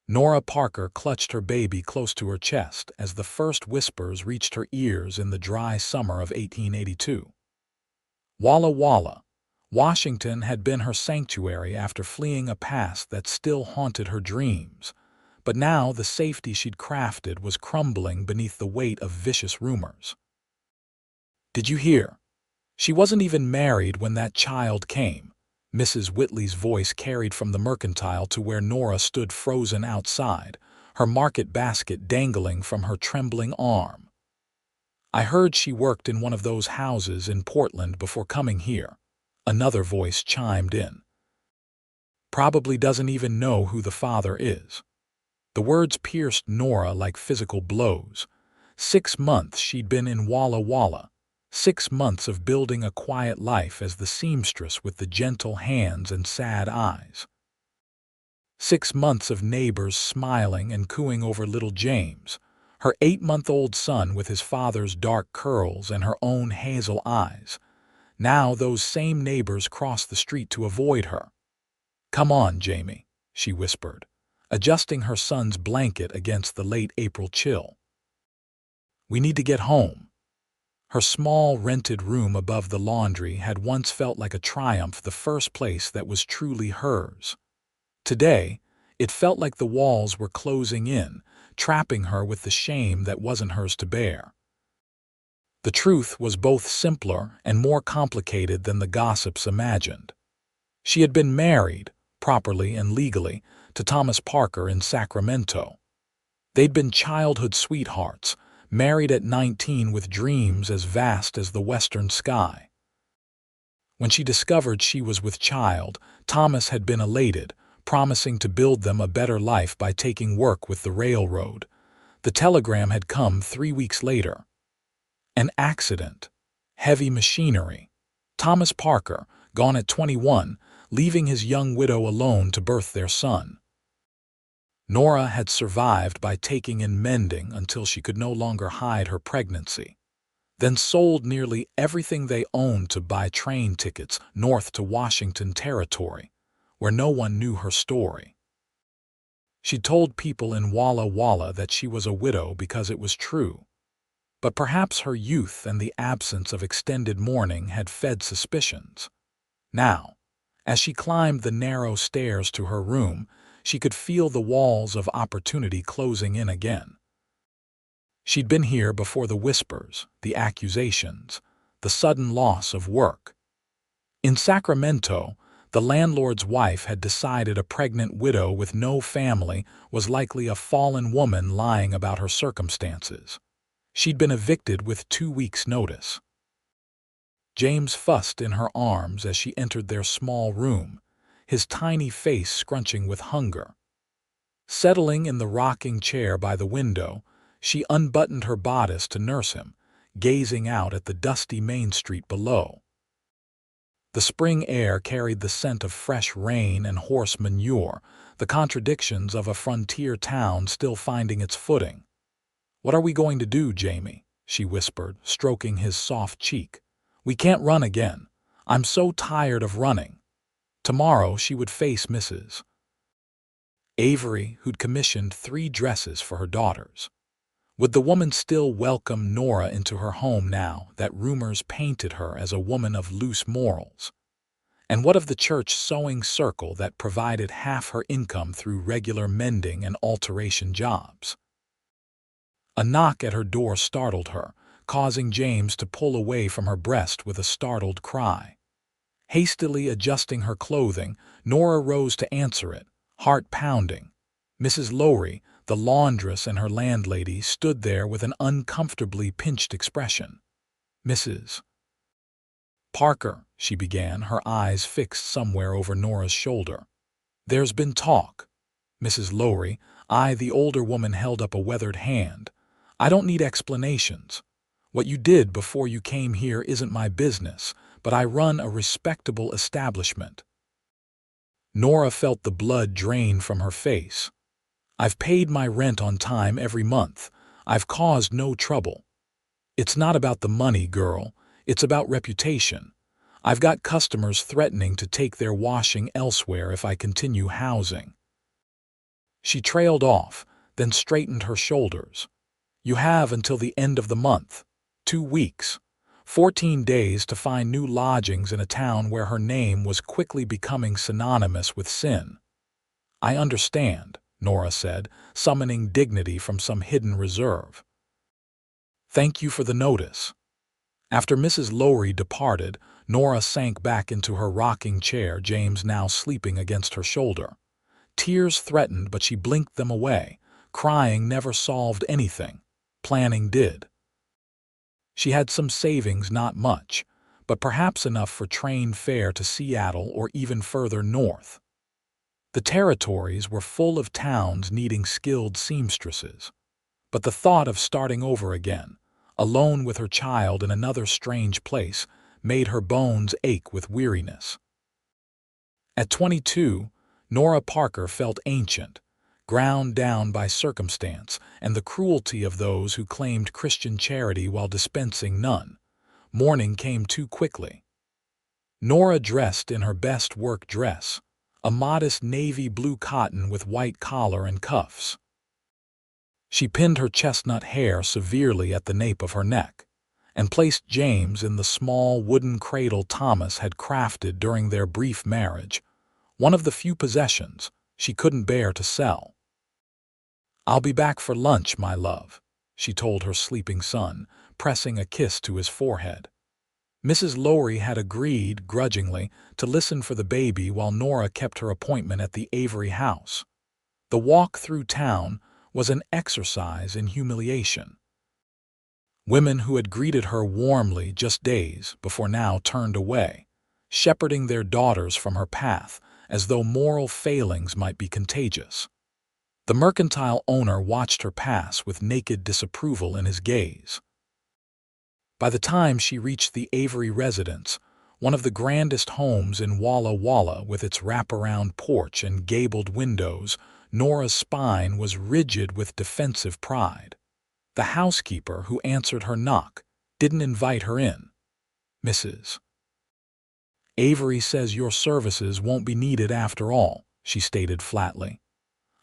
Nora Parker clutched her baby close to her chest as the first whispers reached her ears in the dry summer of 1882. Walla Walla, Washington had been her sanctuary after fleeing a past that still haunted her dreams, but now the safety she'd crafted was crumbling beneath the weight of vicious rumors. "Did you hear? She wasn't even married when that child came." Mrs. Whitley's voice carried from the mercantile to where Nora stood frozen outside, her market basket dangling from her trembling arm. "I heard she worked in one of those houses in Portland before coming here," another voice chimed in. "Probably doesn't even know who the father is." The words pierced Nora like physical blows. 6 months she'd been in Walla Walla. 6 months of building a quiet life as the seamstress with the gentle hands and sad eyes. 6 months of neighbors smiling and cooing over little James, her 8-month-old son with his father's dark curls and her own hazel eyes. Now those same neighbors crossed the street to avoid her. "Come on, Jamie," she whispered, adjusting her son's blanket against the late April chill. "We need to get home." Her small, rented room above the laundry had once felt like a triumph, the first place that was truly hers. Today, it felt like the walls were closing in, trapping her with the shame that wasn't hers to bear. The truth was both simpler and more complicated than the gossips imagined. She had been married, properly and legally, to Thomas Parker in Sacramento. They'd been childhood sweethearts, married at 19 with dreams as vast as the western sky. When she discovered she was with child, Thomas had been elated, promising to build them a better life by taking work with the railroad. The telegram had come 3 weeks later. An accident. Heavy machinery. Thomas Parker, gone at 21, leaving his young widow alone to birth their son. Nora had survived by taking in mending until she could no longer hide her pregnancy, then sold nearly everything they owned to buy train tickets north to Washington Territory, where no one knew her story. She told people in Walla Walla that she was a widow because it was true, but perhaps her youth and the absence of extended mourning had fed suspicions. Now, as she climbed the narrow stairs to her room, she could feel the walls of opportunity closing in again. She'd been here before the whispers, the accusations, the sudden loss of work. In Sacramento, the landlord's wife had decided a pregnant widow with no family was likely a fallen woman lying about her circumstances. She'd been evicted with 2 weeks' notice. James fussed in her arms as she entered their small room, his tiny face scrunching with hunger. Settling in the rocking chair by the window, she unbuttoned her bodice to nurse him, gazing out at the dusty Main Street below. The spring air carried the scent of fresh rain and horse manure, the contradictions of a frontier town still finding its footing. "What are we going to do, Jamie?" she whispered, stroking his soft cheek. "We can't run again. I'm so tired of running." Tomorrow she would face Mrs. Avery, who'd commissioned 3 dresses for her daughters. Would the woman still welcome Nora into her home now that rumors painted her as a woman of loose morals? And what of the church sewing circle that provided half her income through regular mending and alteration jobs? A knock at her door startled her, causing James to pull away from her breast with a startled cry. Hastily adjusting her clothing, Nora rose to answer it, heart pounding. Mrs. Lowry, the laundress and her landlady, stood there with an uncomfortably pinched expression. "Mrs. Parker," she began, her eyes fixed somewhere over Nora's shoulder. "There's been talk." Mrs. Lowry, the older woman, held up a weathered hand. "I don't need explanations. What you did before you came here isn't my business, but I run a respectable establishment." Nora felt the blood drain from her face. "I've paid my rent on time every month. I've caused no trouble. It's not about the money, girl. It's about reputation. I've got customers threatening to take their washing elsewhere if I continue housing." She trailed off, then straightened her shoulders. You have until the end of the month. 2 weeks. 14 days to find new lodgings in a town where her name was quickly becoming synonymous with sin. I understand, Nora said, summoning dignity from some hidden reserve. Thank you for the notice. After Mrs. Lowry departed, Nora sank back into her rocking chair, James now sleeping against her shoulder. Tears threatened, but she blinked them away. Crying never solved anything. Planning did. She had some savings, not much, but perhaps enough for train fare to Seattle or even further north. The territories were full of towns needing skilled seamstresses, but the thought of starting over again, alone with her child in another strange place, made her bones ache with weariness. At 22, Nora Parker felt ancient, ground down by circumstance and the cruelty of those who claimed Christian charity while dispensing none. Morning came too quickly. Nora dressed in her best work dress, a modest navy blue cotton with white collar and cuffs. She pinned her chestnut hair severely at the nape of her neck and placed James in the small wooden cradle Thomas had crafted during their brief marriage, one of the few possessions she couldn't bear to sell. "I'll be back for lunch, my love," she told her sleeping son, pressing a kiss to his forehead. Mrs. Lowry had agreed, grudgingly, to listen for the baby while Nora kept her appointment at the Avery house. The walk through town was an exercise in humiliation. Women who had greeted her warmly just days before now turned away, shepherding their daughters from her path as though moral failings might be contagious. The mercantile owner watched her pass with naked disapproval in his gaze. By the time she reached the Avery residence, one of the grandest homes in Walla Walla with its wraparound porch and gabled windows, Nora's spine was rigid with defensive pride. The housekeeper who answered her knock didn't invite her in. "Mrs. Avery says your services won't be needed after all," she stated flatly.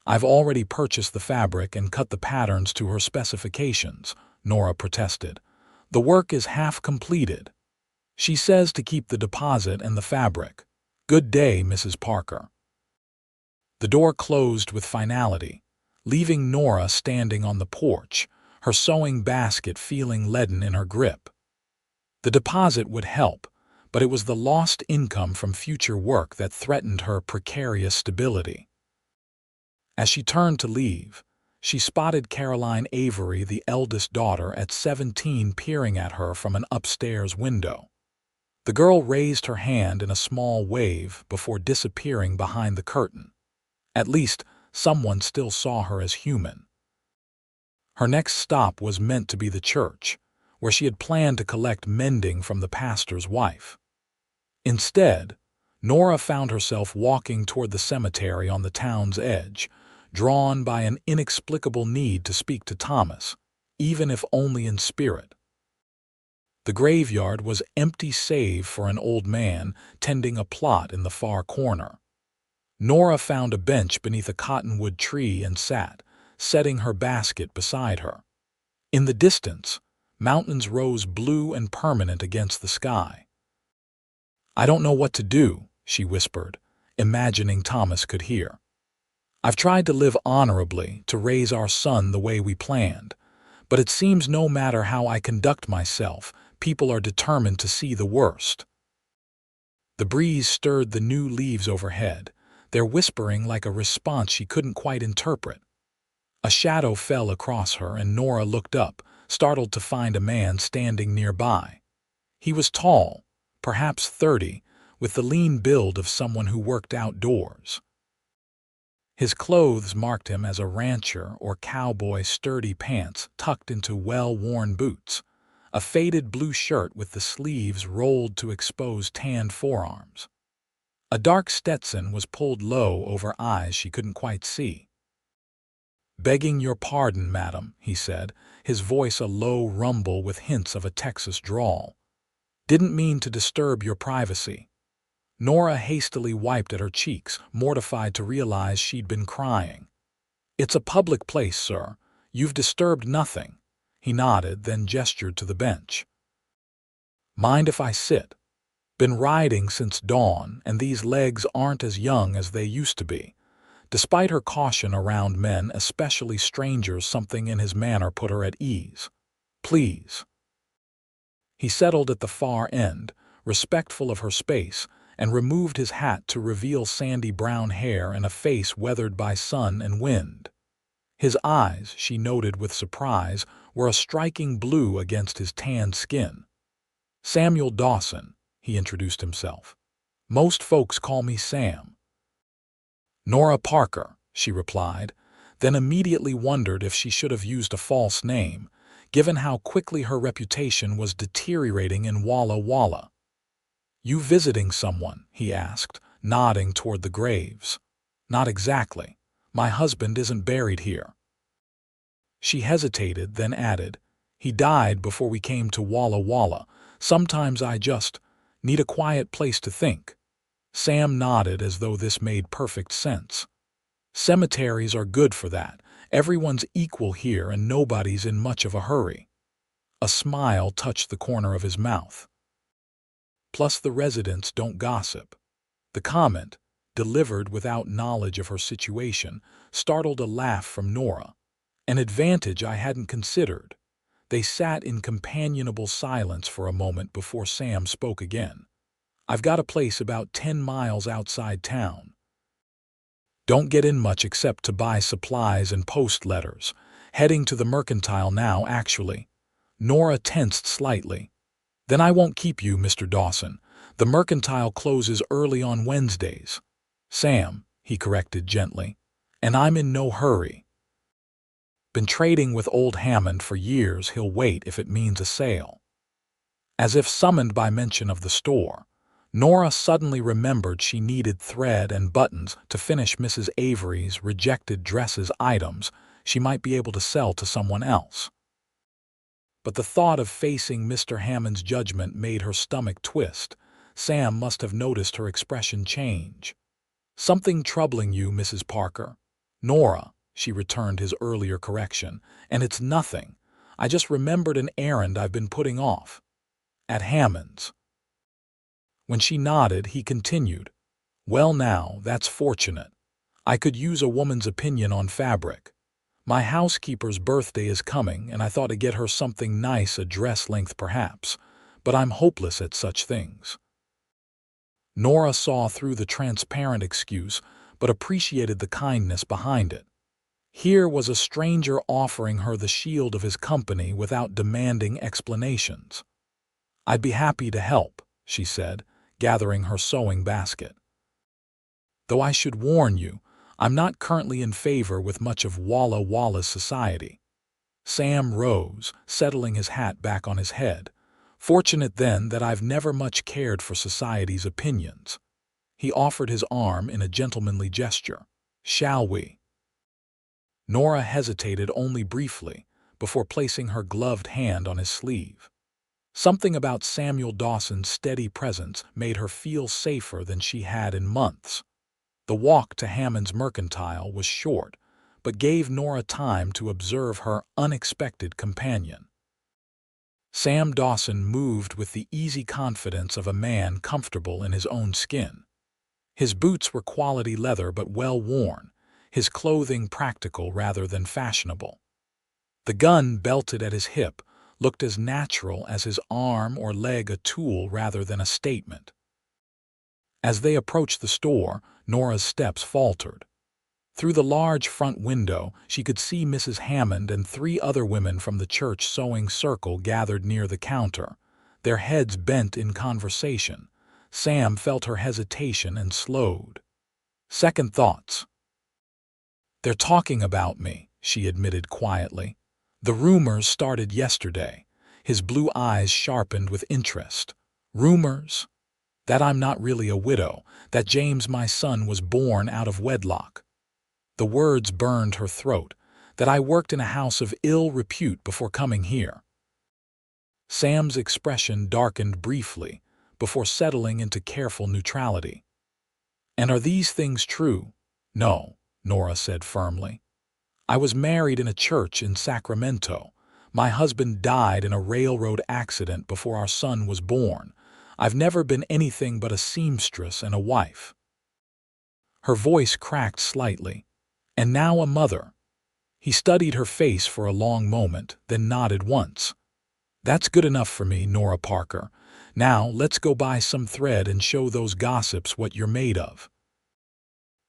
"I've already purchased the fabric and cut the patterns to her specifications," Nora protested. "The work is half completed. She says to keep the deposit and the fabric. Good day, Mrs. Parker." The door closed with finality, leaving Nora standing on the porch, her sewing basket feeling leaden in her grip. The deposit would help, but it was the lost income from future work that threatened her precarious stability. As she turned to leave, she spotted Caroline Avery, the eldest daughter, at 17, peering at her from an upstairs window. The girl raised her hand in a small wave before disappearing behind the curtain. At least, someone still saw her as human. Her next stop was meant to be the church, where she had planned to collect mending from the pastor's wife. Instead, Nora found herself walking toward the cemetery on the town's edge, drawn by an inexplicable need to speak to Thomas, even if only in spirit. The graveyard was empty save for an old man tending a plot in the far corner. Nora found a bench beneath a cottonwood tree and sat, setting her basket beside her. In the distance, mountains rose blue and permanent against the sky. "I don't know what to do," she whispered, imagining Thomas could hear. "I've tried to live honorably, to raise our son the way we planned, but it seems no matter how I conduct myself, people are determined to see the worst." The breeze stirred the new leaves overhead, their whispering like a response she couldn't quite interpret. A shadow fell across her, and Nora looked up, startled to find a man standing nearby. He was tall, perhaps 30, with the lean build of someone who worked outdoors. His clothes marked him as a rancher or cowboy, sturdy pants tucked into well-worn boots, a faded blue shirt with the sleeves rolled to expose tanned forearms. A dark Stetson was pulled low over eyes she couldn't quite see. "Begging your pardon, madam," he said, his voice a low rumble with hints of a Texas drawl. "Didn't mean to disturb your privacy." Nora hastily wiped at her cheeks, mortified to realize she'd been crying. It's a public place, sir. You've disturbed nothing. He nodded, then gestured to the bench. Mind if I sit? Been riding since dawn, and these legs aren't as young as they used to be. Despite her caution around men, especially strangers, something in his manner put her at ease. Please. He settled at the far end, respectful of her space, and removed his hat to reveal sandy brown hair and a face weathered by sun and wind. His eyes, she noted with surprise, were a striking blue against his tanned skin. Samuel Dawson, he introduced himself. Most folks call me Sam. Nora Parker, she replied, then immediately wondered if she should have used a false name, given how quickly her reputation was deteriorating in Walla Walla. You visiting someone? He asked, nodding toward the graves. Not exactly. My husband isn't buried here. She hesitated, then added, he died before we came to Walla Walla. Sometimes I just need a quiet place to think. Sam nodded as though this made perfect sense. Cemeteries are good for that. Everyone's equal here and nobody's in much of a hurry. A smile touched the corner of his mouth. Plus the residents don't gossip. The comment, delivered without knowledge of her situation, startled a laugh from Nora. An advantage I hadn't considered. They sat in companionable silence for a moment before Sam spoke again. I've got a place about 10 miles outside town. Don't get in much except to buy supplies and post letters. Heading to the mercantile now, actually. Nora tensed slightly. Then I won't keep you, Mr. Dawson. The mercantile closes early on Wednesdays. Sam, he corrected gently, and I'm in no hurry. Been trading with old Hammond for years. He'll wait if it means a sale. As if summoned by mention of the store, Nora suddenly remembered she needed thread and buttons to finish Mrs. Avery's rejected dresses items she might be able to sell to someone else. But the thought of facing Mr. Hammond's judgment made her stomach twist. Sam must have noticed her expression change. Something troubling you, Mrs. Parker? Nora, she returned his earlier correction, and it's nothing. I just remembered an errand I've been putting off. At Hammond's. When she nodded, he continued, well now, that's fortunate. I could use a woman's opinion on fabric. My housekeeper's birthday is coming, and I thought to get her something nice, a dress length perhaps, but I'm hopeless at such things. Nora saw through the transparent excuse, but appreciated the kindness behind it. Here was a stranger offering her the shield of his company without demanding explanations. I'd be happy to help, she said, gathering her sewing basket. Though I should warn you, I'm not currently in favor with much of Walla Walla's society. Sam rose, settling his hat back on his head. Fortunate then that I've never much cared for society's opinions. He offered his arm in a gentlemanly gesture. Shall we? Nora hesitated only briefly before placing her gloved hand on his sleeve. Something about Samuel Dawson's steady presence made her feel safer than she had in months. The walk to Hammond's mercantile was short, but gave Nora time to observe her unexpected companion. Sam Dawson moved with the easy confidence of a man comfortable in his own skin. His boots were quality leather but well worn, his clothing practical rather than fashionable. The gun belted at his hip looked as natural as his arm or leg, a tool rather than a statement. As they approached the store, Nora's steps faltered. Through the large front window, she could see Mrs. Hammond and 3 other women from the church sewing circle gathered near the counter, their heads bent in conversation. Sam felt her hesitation and slowed. Second thoughts. They're talking about me, she admitted quietly. The rumors started yesterday. His blue eyes sharpened with interest. Rumors? That I'm not really a widow, that James, my son, was born out of wedlock. The words burned her throat, that I worked in a house of ill repute before coming here. Sam's expression darkened briefly before settling into careful neutrality. And are these things true? No, Nora said firmly. I was married in a church in Sacramento. My husband died in a railroad accident before our son was born. I've never been anything but a seamstress and a wife." Her voice cracked slightly. "And now a mother." He studied her face for a long moment, then nodded once. "That's good enough for me, Nora Parker. Now let's go buy some thread and show those gossips what you're made of."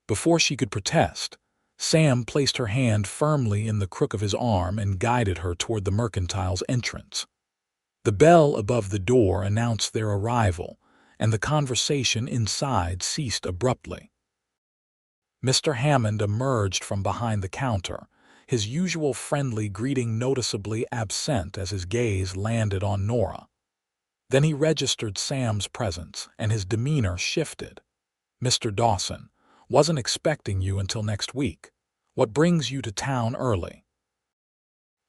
Before she could protest, Sam placed her hand firmly in the crook of his arm and guided her toward the mercantile's entrance. The bell above the door announced their arrival, and the conversation inside ceased abruptly. Mr. Hammond emerged from behind the counter, his usual friendly greeting noticeably absent as his gaze landed on Nora. Then he registered Sam's presence, and his demeanor shifted. "Mr. Dawson, wasn't expecting you until next week. What brings you to town early?"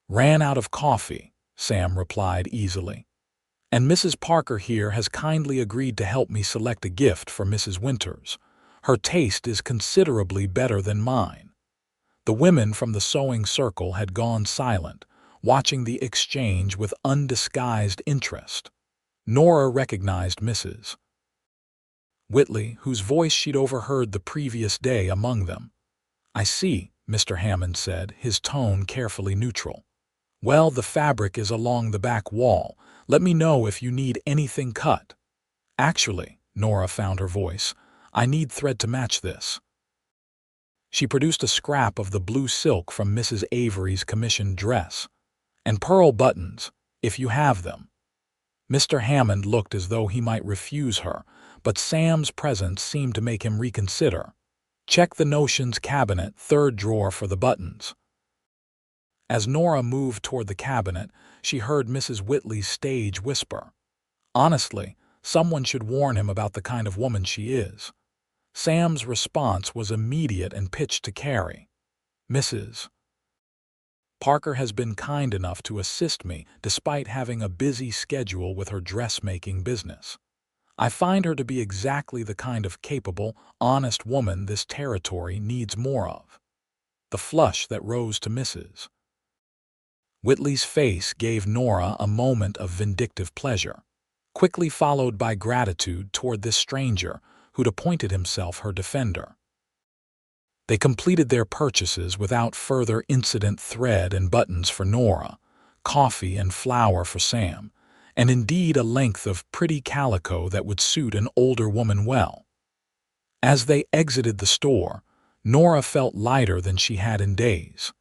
"Ran out of coffee," Sam replied easily. "And Mrs. Parker here has kindly agreed to help me select a gift for Mrs. Winters. Her taste is considerably better than mine." The women from the sewing circle had gone silent, watching the exchange with undisguised interest. Nora recognized Mrs. Whitley, whose voice she'd overheard the previous day among them. "I see," Mr. Hammond said, his tone carefully neutral. "Well, the fabric is along the back wall. Let me know if you need anything cut." "Actually," Nora found her voice, "I need thread to match this." She produced a scrap of the blue silk from Mrs. Avery's commissioned dress. "And pearl buttons, if you have them." Mr. Hammond looked as though he might refuse her, but Sam's presence seemed to make him reconsider. "Check the notions cabinet, third drawer for the buttons." As Nora moved toward the cabinet, she heard Mrs. Whitley's stage whisper, "Honestly, someone should warn him about the kind of woman she is." Sam's response was immediate and pitched to Carrie. "Mrs. Parker has been kind enough to assist me despite having a busy schedule with her dressmaking business. I find her to be exactly the kind of capable, honest woman this territory needs more of." The flush that rose to Mrs. Whitley's face gave Nora a moment of vindictive pleasure, quickly followed by gratitude toward this stranger who'd appointed himself her defender. They completed their purchases without further incident. Thread and buttons for Nora, coffee and flour for Sam, and indeed a length of pretty calico that would suit an older woman well. As they exited the store, Nora felt lighter than she had in days.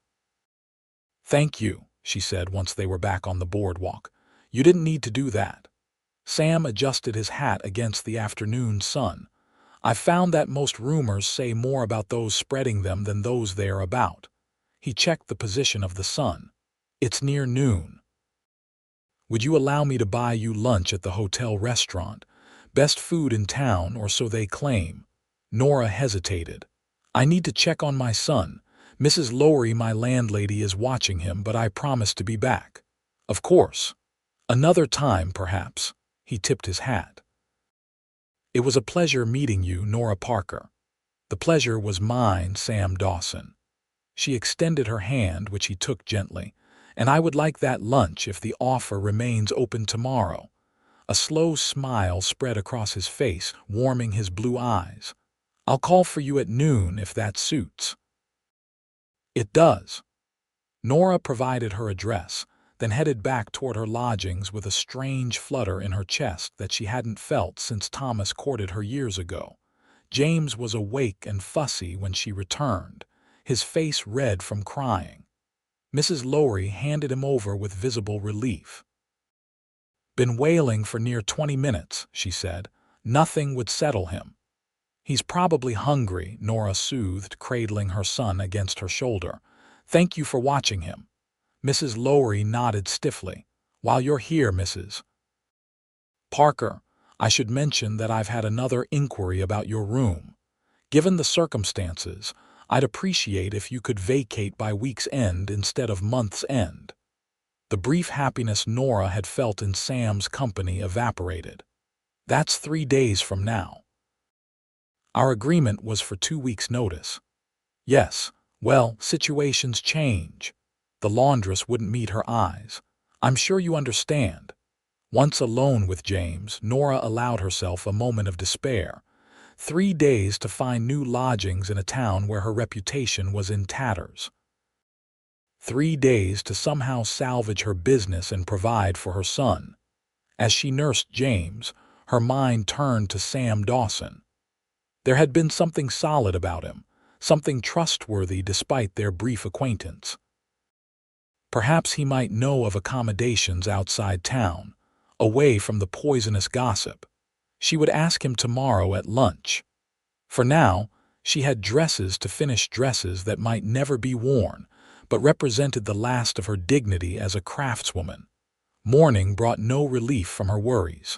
"Thank you," she said once they were back on the boardwalk. "You didn't need to do that." Sam adjusted his hat against the afternoon sun. "I've found that most rumors say more about those spreading them than those they are about." He checked the position of the sun. "It's near noon. Would you allow me to buy you lunch at the hotel restaurant? Best food in town, or so they claim." Nora hesitated. "I need to check on my son. Mrs. Lowry, my landlady, is watching him, but I promise to be back." "Of course. Another time, perhaps." He tipped his hat. "It was a pleasure meeting you, Nora Parker." "The pleasure was mine, Sam Dawson." She extended her hand, which he took gently. "And I would like that lunch if the offer remains open tomorrow." A slow smile spread across his face, warming his blue eyes. "I'll call for you at noon if that suits." "It does." Nora provided her address, then headed back toward her lodgings with a strange flutter in her chest that she hadn't felt since Thomas courted her years ago. James was awake and fussy when she returned, his face red from crying. Mrs. Lowry handed him over with visible relief. "Been wailing for near 20 minutes," she said. "Nothing would settle him." "He's probably hungry," Nora soothed, cradling her son against her shoulder. "Thank you for watching him." Mrs. Lowry nodded stiffly. "While you're here, Mrs. Parker, I should mention that I've had another inquiry about your room. Given the circumstances, I'd appreciate if you could vacate by week's end instead of month's end." The brief happiness Nora had felt in Sam's company evaporated. "That's 3 days from now." "Our agreement was for 2 weeks' notice." "Yes, Well, situations change. The laundress wouldn't meet her eyes. I'm sure you understand. Once alone with James, Nora allowed herself a moment of despair. 3 days to find new lodgings in a town where her reputation was in tatters. 3 days to somehow salvage her business and provide for her son. As she nursed James, her mind turned to Sam Dawson. There had been something solid about him, something trustworthy despite their brief acquaintance. Perhaps he might know of accommodations outside town, away from the poisonous gossip. She would ask him tomorrow at lunch. For now, she had dresses to finish, dresses that might never be worn, but represented the last of her dignity as a craftswoman. Morning brought no relief from her worries.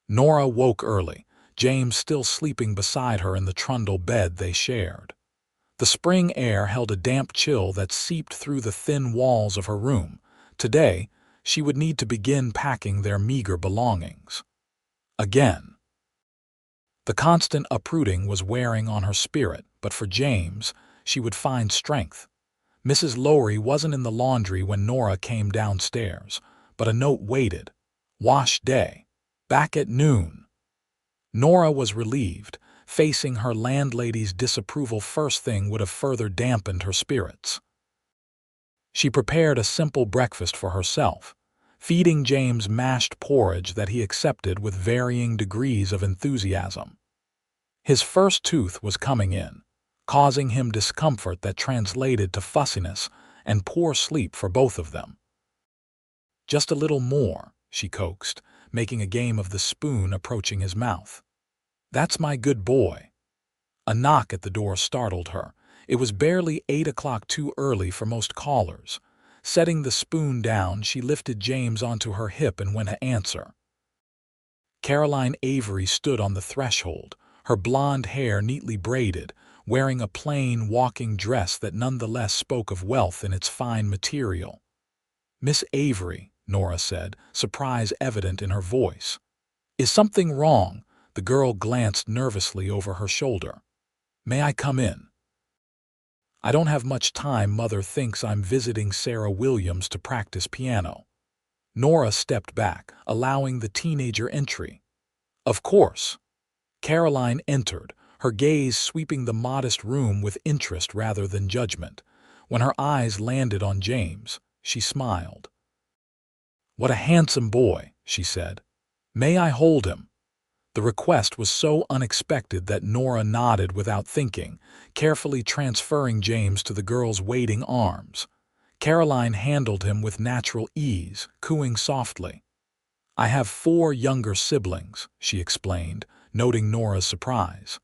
Nora woke early, James still sleeping beside her in the trundle bed they shared. The spring air held a damp chill that seeped through the thin walls of her room. Today, she would need to begin packing their meager belongings. Again. The constant uprooting was wearing on her spirit, but for James, she would find strength. Mrs. Lowry wasn't in the laundry when Nora came downstairs, but a note waited. Wash day. Back at noon. Nora was relieved. Facing her landlady's disapproval first thing would have further dampened her spirits. She prepared a simple breakfast for herself, feeding James mashed porridge that he accepted with varying degrees of enthusiasm. His first tooth was coming in, causing him discomfort that translated to fussiness and poor sleep for both of them. Just a little more, she coaxed, making a game of the spoon approaching his mouth. That's my good boy. A knock at the door startled her. It was barely 8 o'clock, too early for most callers. Setting the spoon down, she lifted James onto her hip and went to answer. Caroline Avery stood on the threshold, her blonde hair neatly braided, wearing a plain walking dress that nonetheless spoke of wealth in its fine material. "Miss Avery," Nora said, surprise evident in her voice. "Is something wrong?" The girl glanced nervously over her shoulder. "May I come in?" "I don't have much time. Mother thinks I'm visiting Sarah Williams to practice piano." Nora stepped back, allowing the teenager entry. "Of course." Caroline entered, her gaze sweeping the modest room with interest rather than judgment. When her eyes landed on James, she smiled. "What a handsome boy," she said. "May I hold him?" The request was so unexpected that Nora nodded without thinking, carefully transferring James to the girl's waiting arms. Caroline handled him with natural ease, cooing softly. "I have 4 younger siblings," she explained, noting Nora's surprise.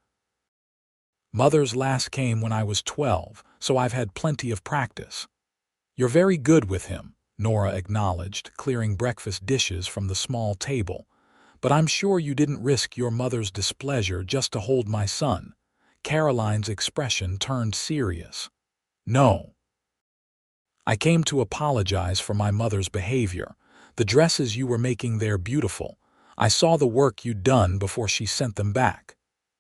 "Mother's last came when I was 12, so I've had plenty of practice." "You're very good with him," Nora acknowledged, clearing breakfast dishes from the small table. "But I'm sure you didn't risk your mother's displeasure just to hold my son." Caroline's expression turned serious. "No. I came to apologize for my mother's behavior. The dresses you were making, they're beautiful. I saw the work you'd done before she sent them back."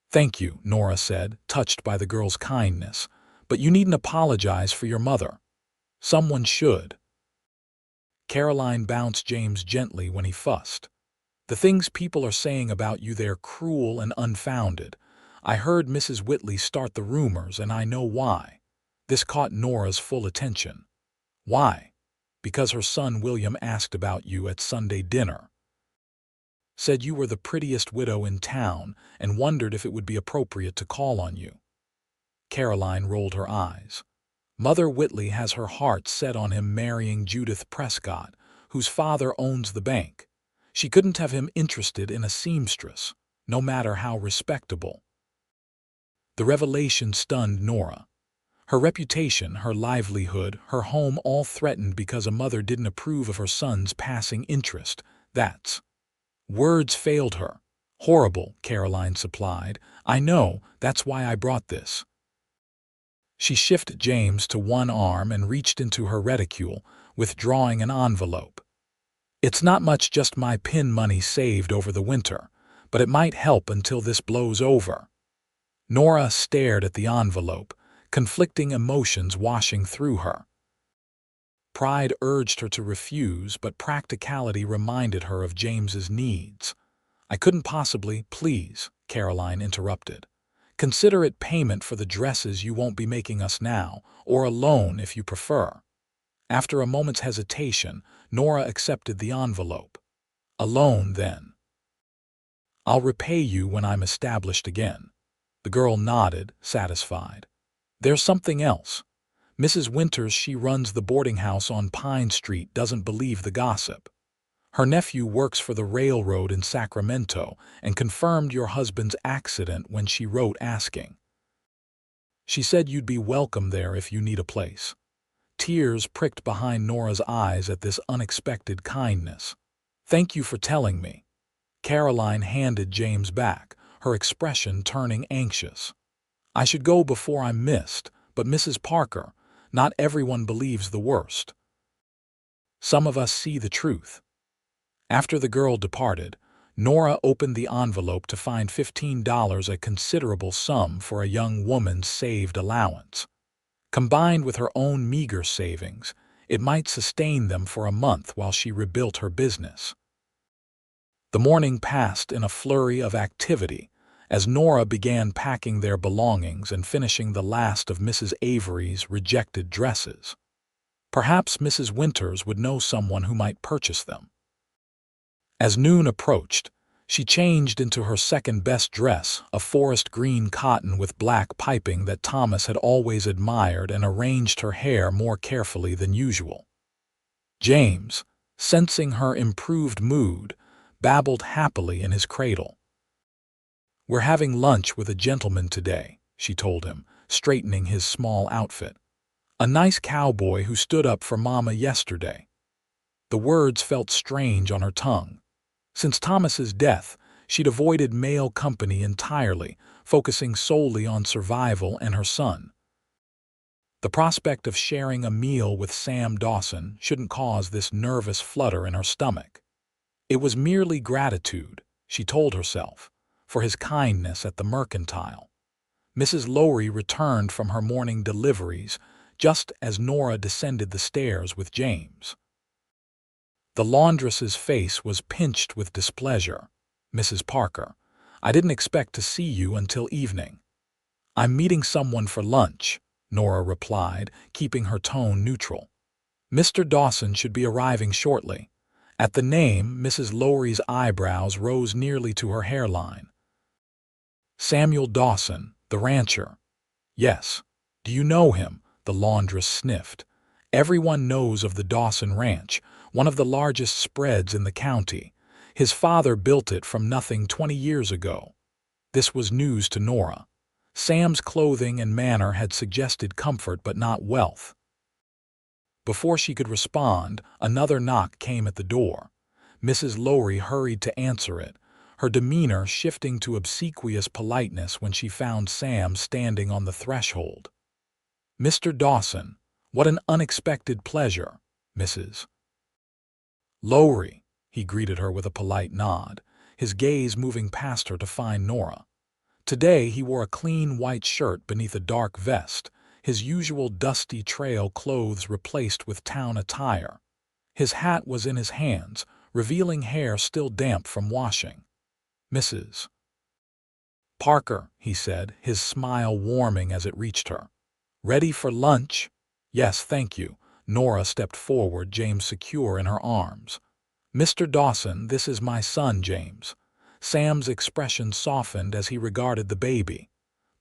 "Thank you," Nora said, touched by the girl's kindness. "But you needn't apologize for your mother. Someone should." Caroline bounced James gently when he fussed. "The things people are saying about you, they're cruel and unfounded. I heard Mrs. Whitley start the rumors, and I know why." This caught Nora's full attention. "Why?" "Because her son William asked about you at Sunday dinner. Said you were the prettiest widow in town and wondered if it would be appropriate to call on you." Caroline rolled her eyes. "Mother Whitley has her heart set on him marrying Judith Prescott, whose father owns the bank. She couldn't have him interested in a seamstress, no matter how respectable." The revelation stunned Nora. Her reputation, her livelihood, her home all threatened because a mother didn't approve of her son's passing interest. Words failed her. "Horrible," Caroline supplied. "I know, that's why I brought this." She shifted James to one arm and reached into her reticule, withdrawing an envelope. "It's not much, just my pin money saved over the winter, but it might help until this blows over." Nora stared at the envelope, conflicting emotions washing through her. Pride urged her to refuse, but practicality reminded her of James's needs. "I couldn't possibly, please," Caroline interrupted. "Consider it payment for the dresses you won't be making us now, or a loan if you prefer." After a moment's hesitation, Nora accepted the envelope. "A loan, then." "I'll repay you when I'm established again." The girl nodded, satisfied. "There's something else. Mrs. Winters, she runs the boarding house on Pine Street, doesn't believe the gossip. Her nephew works for the railroad in Sacramento and confirmed your husband's accident when she wrote asking. She said you'd be welcome there if you need a place." Tears pricked behind Nora's eyes at this unexpected kindness. "Thank you for telling me." Caroline handed James back, her expression turning anxious. "I should go before I'm missed, but Mrs. Parker, not everyone believes the worst. Some of us see the truth." After the girl departed, Nora opened the envelope to find $15, a considerable sum for a young woman's saved allowance. Combined with her own meager savings, it might sustain them for a month while she rebuilt her business. The morning passed in a flurry of activity as Nora began packing their belongings and finishing the last of Mrs. Avery's rejected dresses. Perhaps Mrs. Winters would know someone who might purchase them. As noon approached, she changed into her second-best dress, a forest green cotton with black piping that Thomas had always admired, and arranged her hair more carefully than usual. James, sensing her improved mood, babbled happily in his cradle. "We're having lunch with a gentleman today," she told him, straightening his small outfit. "A nice cowboy who stood up for Mama yesterday." The words felt strange on her tongue. Since Thomas's death, she'd avoided male company entirely, focusing solely on survival and her son. The prospect of sharing a meal with Sam Dawson shouldn't cause this nervous flutter in her stomach. It was merely gratitude, she told herself, for his kindness at the mercantile. Mrs. Lowry returned from her morning deliveries just as Nora descended the stairs with James. The laundress's face was pinched with displeasure. "Mrs. Parker, I didn't expect to see you until evening." "I'm meeting someone for lunch," Nora replied, keeping her tone neutral. "Mr. Dawson should be arriving shortly." At the name, Mrs. Lowry's eyebrows rose nearly to her hairline. "Samuel Dawson, the rancher." "Yes. Do you know him?" the laundress sniffed. "Everyone knows of the Dawson Ranch, one of the largest spreads in the county. His father built it from nothing 20 years ago." This was news to Nora. Sam's clothing and manner had suggested comfort but not wealth. Before she could respond, another knock came at the door. Mrs. Lowry hurried to answer it, her demeanor shifting to obsequious politeness when she found Sam standing on the threshold. "Mr. Dawson, what an unexpected pleasure, Mrs. Lowry," he greeted her with a polite nod, his gaze moving past her to find Nora. Today he wore a clean white shirt beneath a dark vest, his usual dusty trail clothes replaced with town attire. His hat was in his hands, revealing hair still damp from washing. "Mrs. Parker," he said, his smile warming as it reached her. "Ready for lunch?" "Yes, thank you." Nora stepped forward, James secure in her arms. "Mr. Dawson, this is my son, James." Sam's expression softened as he regarded the baby.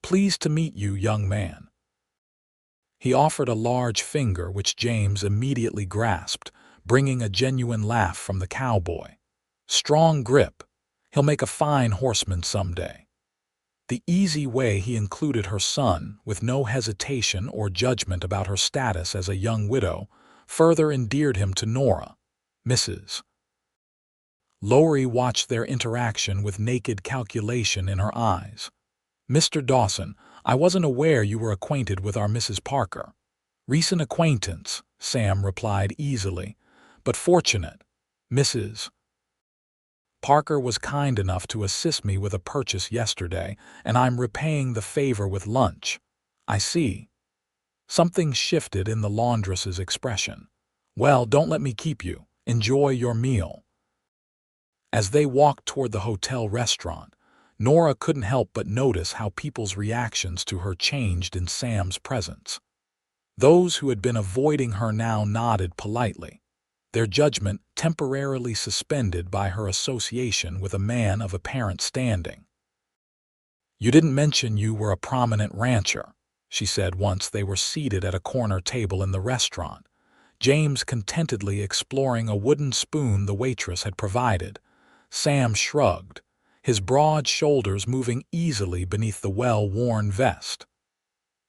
"Pleased to meet you, young man." He offered a large finger, which James immediately grasped, bringing a genuine laugh from the cowboy. "Strong grip. He'll make a fine horseman someday." The easy way he included her son, with no hesitation or judgment about her status as a young widow, further endeared him to Nora. Mrs. Lowry watched their interaction with naked calculation in her eyes. "Mr. Dawson, I wasn't aware you were acquainted with our Mrs. Parker." "Recent acquaintance," Sam replied easily, "but fortunate. Mrs. Parker was kind enough to assist me with a purchase yesterday, and I'm repaying the favor with lunch." "I see." Something shifted in the laundress's expression. "Well, don't let me keep you. Enjoy your meal." As they walked toward the hotel restaurant, Nora couldn't help but notice how people's reactions to her changed in Sam's presence. Those who had been avoiding her now nodded politely, their judgment temporarily suspended by her association with a man of apparent standing. "You didn't mention you were a prominent rancher," she said once they were seated at a corner table in the restaurant, James contentedly exploring a wooden spoon the waitress had provided. Sam shrugged, his broad shoulders moving easily beneath the well-worn vest.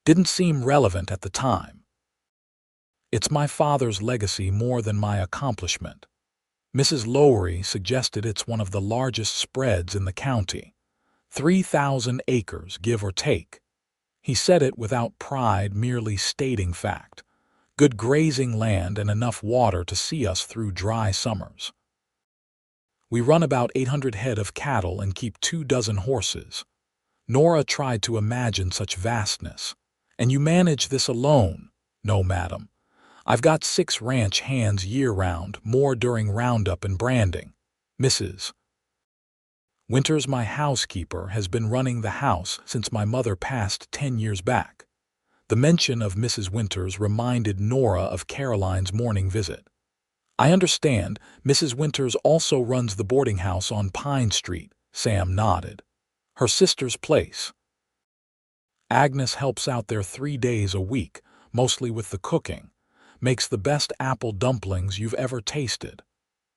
"Didn't seem relevant at the time. It's my father's legacy more than my accomplishment." Mrs. Lowry suggested it's one of the largest spreads in the county. 3,000 acres, give or take. He said it without pride, merely stating fact. Good grazing land and enough water to see us through dry summers. "We run about 800 head of cattle and keep 24 horses." Nora tried to imagine such vastness. "And you manage this alone?" "No, madam. I've got 6 ranch hands year-round, more during roundup and branding. Mrs. Winters, my housekeeper, has been running the house since my mother passed 10 years back." The mention of Mrs. Winters reminded Nora of Caroline's morning visit. "I understand Mrs. Winters also runs the boarding house on Pine Street," Sam nodded. "Her sister's place. Agnes helps out there 3 days a week, mostly with the cooking. Makes the best apple dumplings you've ever tasted."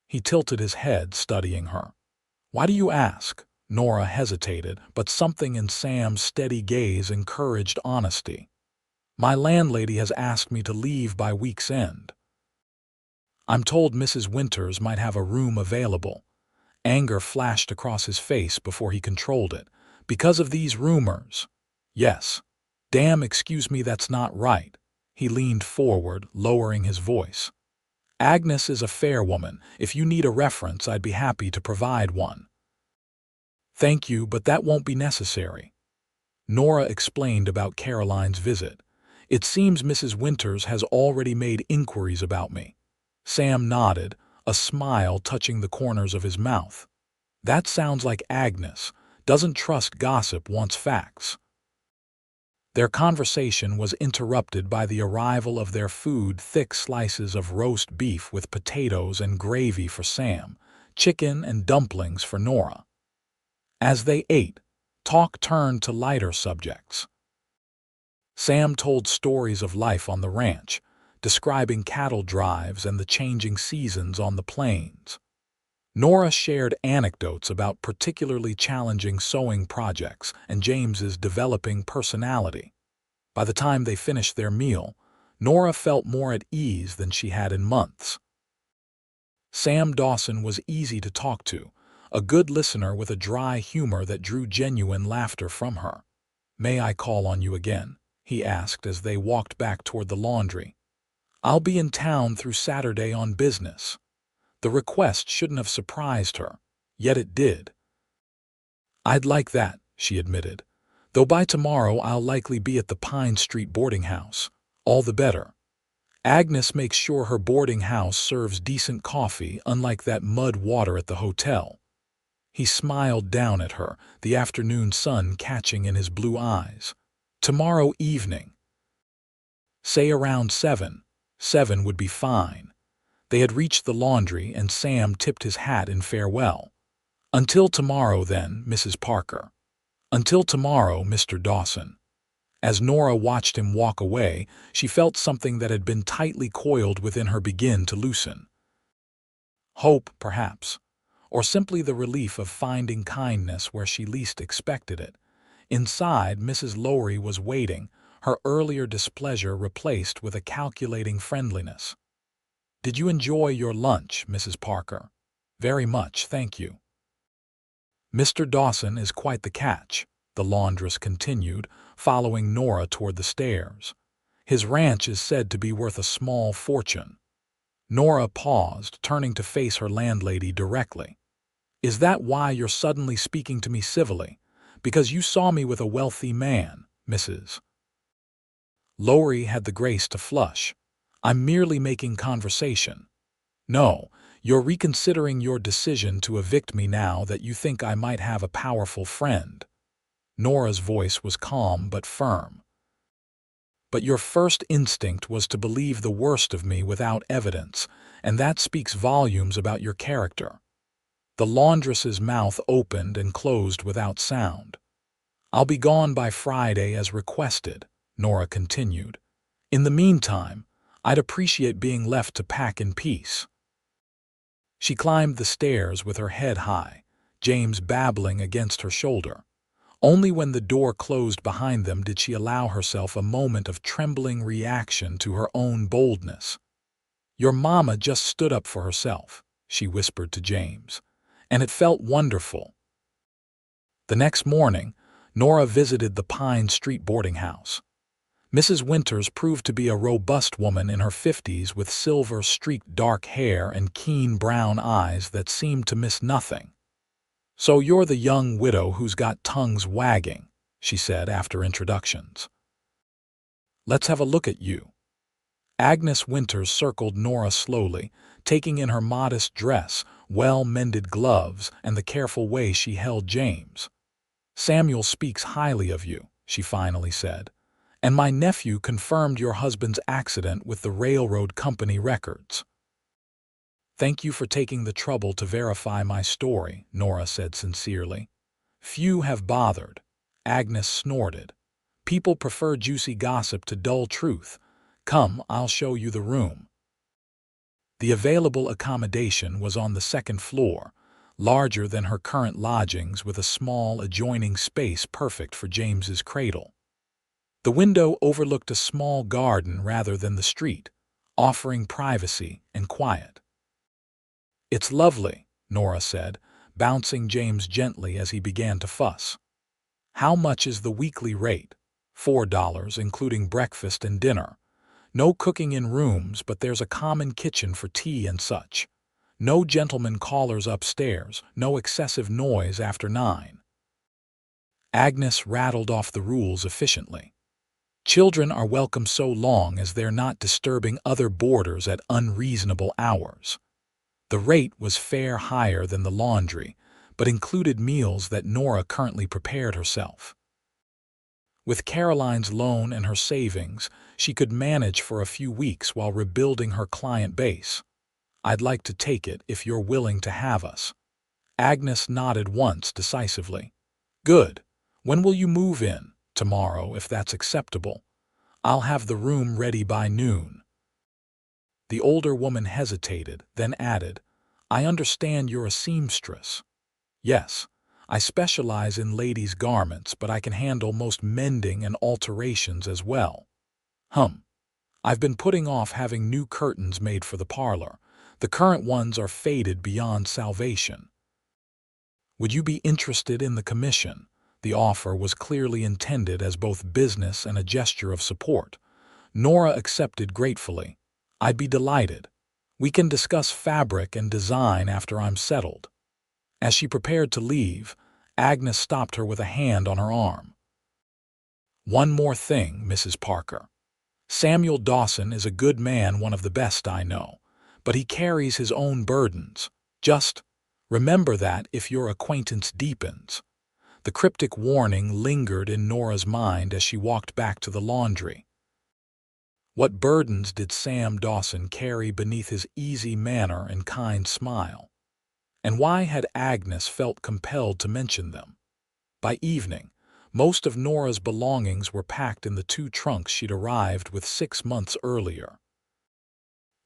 He tilted his head, studying her. "Why do you ask?" Nora hesitated, but something in Sam's steady gaze encouraged honesty. "My landlady has asked me to leave by week's end. I'm told Mrs. Winters might have a room available." Anger flashed across his face before he controlled it. "Because of these rumors?" "Yes." "Damn, excuse me, that's not right." He leaned forward, lowering his voice. "Agnes is a fair woman. If you need a reference, I'd be happy to provide one." "Thank you, but that won't be necessary." Nora explained about Caroline's visit. "It seems Mrs. Winters has already made inquiries about me." Sam nodded, a smile touching the corners of his mouth. "That sounds like Agnes. Doesn't trust gossip, wants facts." Their conversation was interrupted by the arrival of their food, thick slices of roast beef with potatoes and gravy for Sam, chicken and dumplings for Nora. As they ate, talk turned to lighter subjects. Sam told stories of life on the ranch, describing cattle drives and the changing seasons on the plains. Nora shared anecdotes about particularly challenging sewing projects and James's developing personality. By the time they finished their meal, Nora felt more at ease than she had in months. Sam Dawson was easy to talk to, a good listener with a dry humor that drew genuine laughter from her. "May I call on you again?" he asked as they walked back toward the laundry. "I'll be in town through Saturday on business." The request shouldn't have surprised her, yet it did. "I'd like that," she admitted, "though by tomorrow I'll likely be at the Pine Street boarding house. All the better. Agnes makes sure her boarding house serves decent coffee, unlike that mud water at the hotel." He smiled down at her, the afternoon sun catching in his blue eyes. "Tomorrow evening. Say around 7. 7 would be fine." They had reached the laundry, and Sam tipped his hat in farewell. "Until tomorrow, then, Mrs. Parker." "Until tomorrow, Mr. Dawson." As Nora watched him walk away, she felt something that had been tightly coiled within her begin to loosen. Hope, perhaps, or simply the relief of finding kindness where she least expected it. Inside, Mrs. Lowry was waiting, her earlier displeasure replaced with a calculating friendliness. "Did you enjoy your lunch, Mrs. Parker?" "Very much, thank you." "Mr. Dawson is quite the catch," the laundress continued, following Nora toward the stairs. "His ranch is said to be worth a small fortune." Nora paused, turning to face her landlady directly. "Is that why you're suddenly speaking to me civilly? Because you saw me with a wealthy man, Mrs. Lori had the grace to flush. I'm merely making conversation. No, you're reconsidering your decision to evict me now that you think I might have a powerful friend. Nora's voice was calm but firm. But your first instinct was to believe the worst of me without evidence, and that speaks volumes about your character. The laundress's mouth opened and closed without sound. I'll be gone by Friday as requested, Nora continued. In the meantime, I'd appreciate being left to pack in peace. She climbed the stairs with her head high, James babbling against her shoulder. Only when the door closed behind them did she allow herself a moment of trembling reaction to her own boldness. Your mama just stood up for herself, she whispered to James, and it felt wonderful. The next morning, Nora visited the Pine Street boarding house. Mrs. Winters proved to be a robust woman in her 50s with silver-streaked dark hair and keen brown eyes that seemed to miss nothing. "So you're the young widow who's got tongues wagging," she said after introductions. "Let's have a look at you." Agnes Winters circled Nora slowly, taking in her modest dress, well-mended gloves, and the careful way she held James. "Samuel speaks highly of you," she finally said, "and my nephew confirmed your husband's accident with the railroad company records." "Thank you for taking the trouble to verify my story," Nora said sincerely. "Few have bothered." Agnes snorted. "People prefer juicy gossip to dull truth. Come, I'll show you the room." The available accommodation was on the second floor, larger than her current lodgings with a small adjoining space perfect for James's cradle. The window overlooked a small garden rather than the street, offering privacy and quiet. "It's lovely," Nora said, bouncing James gently as he began to fuss. "How much is the weekly rate?" $4, including breakfast and dinner. "No cooking in rooms, but there's a common kitchen for tea and such. No gentlemen callers upstairs, no excessive noise after 9. Agnes rattled off the rules efficiently. "Children are welcome so long as they're not disturbing other boarders at unreasonable hours." The rate was far higher than the laundry, but included meals that Nora currently prepared herself. With Caroline's loan and her savings, she could manage for a few weeks while rebuilding her client base. "I'd like to take it if you're willing to have us." Agnes nodded once decisively. "Good. When will you move in?" "Tomorrow, if that's acceptable. I'll have the room ready by noon." The older woman hesitated, then added, "I understand you're a seamstress." "Yes. I specialize in ladies' garments, but I can handle most mending and alterations as well." I've been putting off having new curtains made for the parlor. The current ones are faded beyond salvation." "Would you be interested in the commission?" The offer was clearly intended as both business and a gesture of support. Nora accepted gratefully. "I'd be delighted. We can discuss fabric and design after I'm settled." As she prepared to leave, Agnes stopped her with a hand on her arm. "One more thing, Mrs. Parker. Samuel Dawson is a good man, one of the best I know, but he carries his own burdens. Just remember that if your acquaintance deepens." The cryptic warning lingered in Nora's mind as she walked back to the laundry. What burdens did Sam Dawson carry beneath his easy manner and kind smile? And why had Agnes felt compelled to mention them? By evening, most of Nora's belongings were packed in the 2 trunks she'd arrived with 6 months earlier.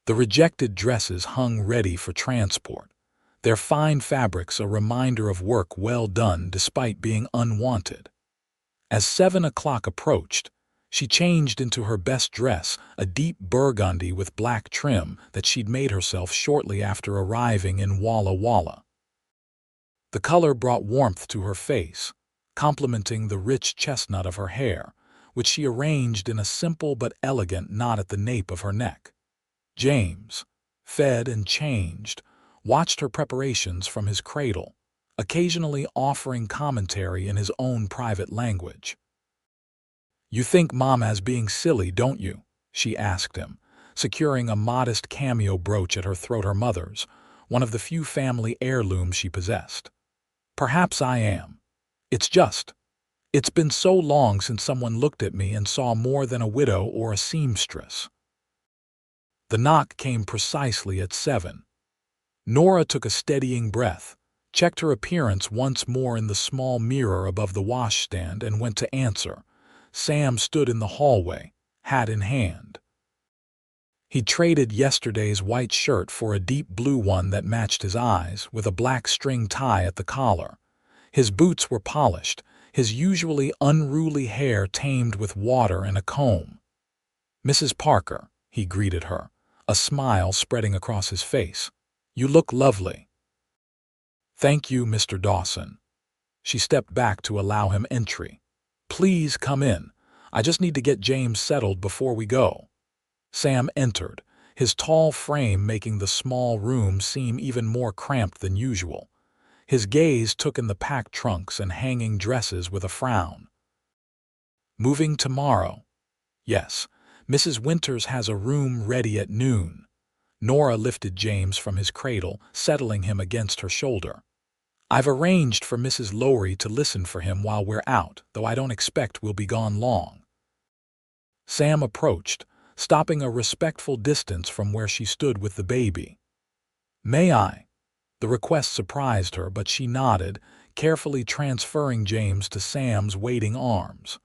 The rejected dresses hung ready for transport, their fine fabrics a reminder of work well done despite being unwanted. As 7 o'clock approached, she changed into her best dress, a deep burgundy with black trim that she'd made herself shortly after arriving in Walla Walla. The color brought warmth to her face, complementing the rich chestnut of her hair, which she arranged in a simple but elegant knot at the nape of her neck. James, fed and changed, watched her preparations from his cradle, occasionally offering commentary in his own private language. "You think Mama's being silly, don't you?" she asked him, securing a modest cameo brooch at her throat, her mother's, one of the few family heirlooms she possessed. "Perhaps I am. It's been so long since someone looked at me and saw more than a widow or a seamstress." The knock came precisely at 7. Nora took a steadying breath, checked her appearance once more in the small mirror above the washstand, and went to answer. Sam stood in the hallway, hat in hand. He traded yesterday's white shirt for a deep blue one that matched his eyes, with a black string tie at the collar. His boots were polished, his usually unruly hair tamed with water and a comb. "Mrs. Parker," he greeted her, a smile spreading across his face. "You look lovely." "Thank you, Mr. Dawson." She stepped back to allow him entry. "Please come in. I just need to get James settled before we go." Sam entered, his tall frame making the small room seem even more cramped than usual. His gaze took in the packed trunks and hanging dresses with a frown. "Moving tomorrow?" "Yes. Mrs. Winters has a room ready at noon." Nora lifted James from his cradle, settling him against her shoulder. "I've arranged for Mrs. Lowry to listen for him while we're out, though I don't expect we'll be gone long." Sam approached, stopping a respectful distance from where she stood with the baby. "May I?" The request surprised her, but she nodded, carefully transferring James to Sam's waiting arms.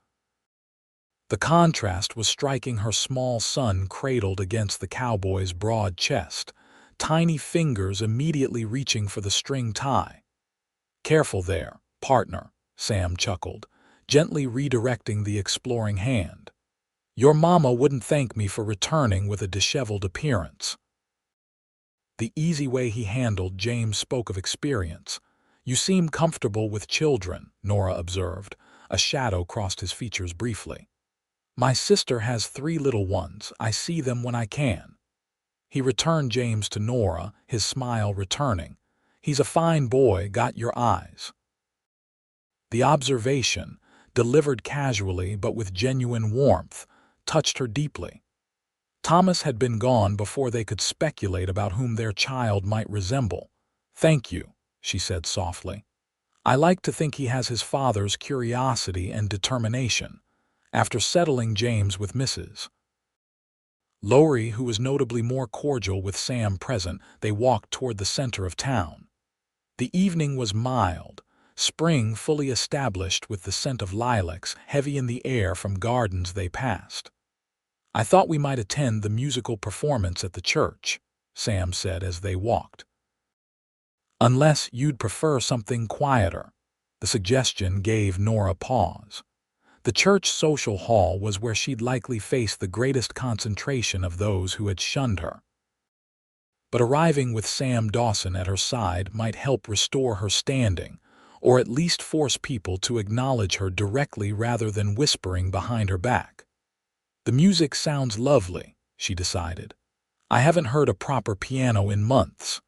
The contrast was striking. Her small son cradled against the cowboy's broad chest, tiny fingers immediately reaching for the string tie. "Careful there, partner," Sam chuckled, gently redirecting the exploring hand. "Your mama wouldn't thank me for returning with a disheveled appearance." The easy way he handled James spoke of experience. "You seem comfortable with children," Nora observed. A shadow crossed his features briefly. "My sister has 3 little ones. I see them when I can." He returned James to Nora, his smile returning. "He's a fine boy, got your eyes." The observation, delivered casually but with genuine warmth, touched her deeply. Thomas had been gone before they could speculate about whom their child might resemble. "Thank you," she said softly. "I like to think he has his father's curiosity and determination." After settling James with Mrs. Lowry, who was notably more cordial with Sam present, they walked toward the center of town. The evening was mild, spring fully established with the scent of lilacs heavy in the air from gardens they passed. "I thought we might attend the musical performance at the church," Sam said as they walked. "Unless you'd prefer something quieter." The suggestion gave Nora pause. The church social hall was where she'd likely face the greatest concentration of those who had shunned her. But arriving with Sam Dawson at her side might help restore her standing, or at least force people to acknowledge her directly rather than whispering behind her back. "The music sounds lovely," she decided. "I haven't heard a proper piano in months."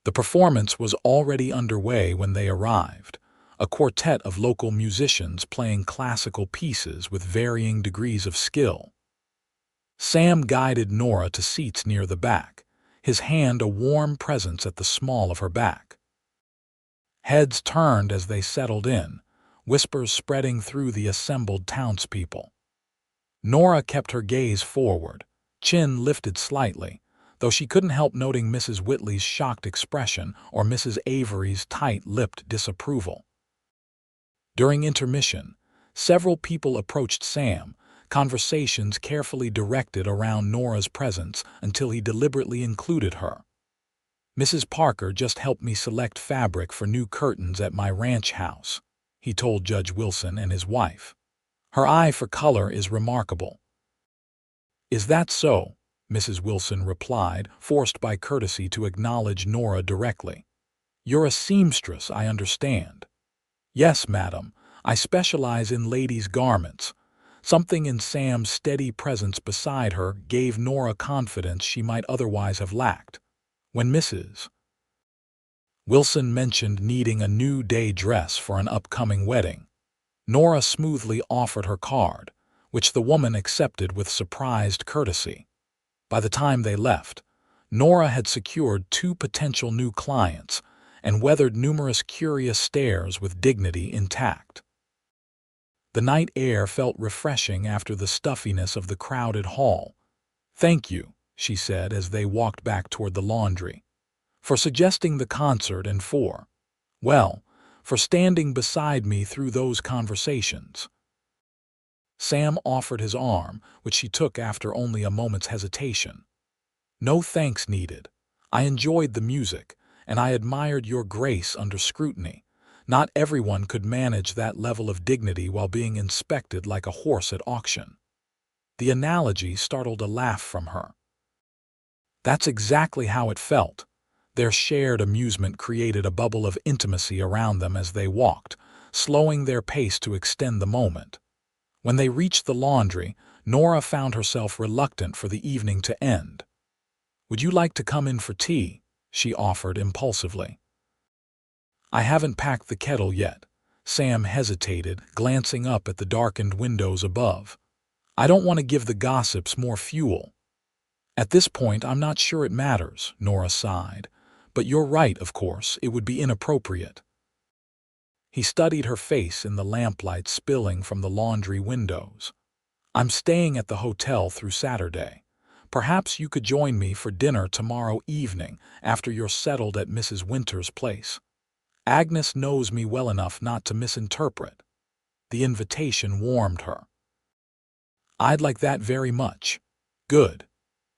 The performance was already underway when they arrived, a quartet of local musicians playing classical pieces with varying degrees of skill. Sam guided Nora to seats near the back, his hand a warm presence at the small of her back. Heads turned as they settled in, whispers spreading through the assembled townspeople. Nora kept her gaze forward, chin lifted slightly, though she couldn't help noting Mrs. Whitley's shocked expression or Mrs. Avery's tight-lipped disapproval. During intermission, several people approached Sam, conversations carefully directed around Nora's presence until he deliberately included her. "Mrs. Parker just helped me select fabric for new curtains at my ranch house," he told Judge Wilson and his wife. "Her eye for color is remarkable." "Is that so?" Mrs. Wilson replied, forced by courtesy to acknowledge Nora directly. "You're a seamstress, I understand." "Yes, madam. I specialize in ladies' garments." Something in Sam's steady presence beside her gave Nora confidence she might otherwise have lacked. When Mrs. Wilson mentioned needing a new day dress for an upcoming wedding, Nora smoothly offered her card, which the woman accepted with surprised courtesy. By the time they left, Nora had secured 2 potential new clients and weathered numerous curious stares with dignity intact. The night air felt refreshing after the stuffiness of the crowded hall. "Thank you," she said as they walked back toward the laundry, "for suggesting the concert and for standing beside me through those conversations." Sam offered his arm, which she took after only a moment's hesitation. "No thanks needed. I enjoyed the music, and I admired your grace under scrutiny. Not everyone could manage that level of dignity while being inspected like a horse at auction." The analogy startled a laugh from her. That's exactly how it felt. Their shared amusement created a bubble of intimacy around them as they walked, slowing their pace to extend the moment. When they reached the laundry, Nora found herself reluctant for the evening to end. "Would you like to come in for tea?" she offered impulsively. "I haven't packed the kettle yet." Sam hesitated, glancing up at the darkened windows above. "I don't want to give the gossips more fuel." "At this point, I'm not sure it matters," Nora sighed. "But you're right, of course, it would be inappropriate." He studied her face in the lamplight spilling from the laundry windows. "I'm staying at the hotel through Saturday. Perhaps you could join me for dinner tomorrow evening after you're settled at Mrs. Winter's place. Agnes knows me well enough not to misinterpret." The invitation warmed her. "I'd like that very much." "Good."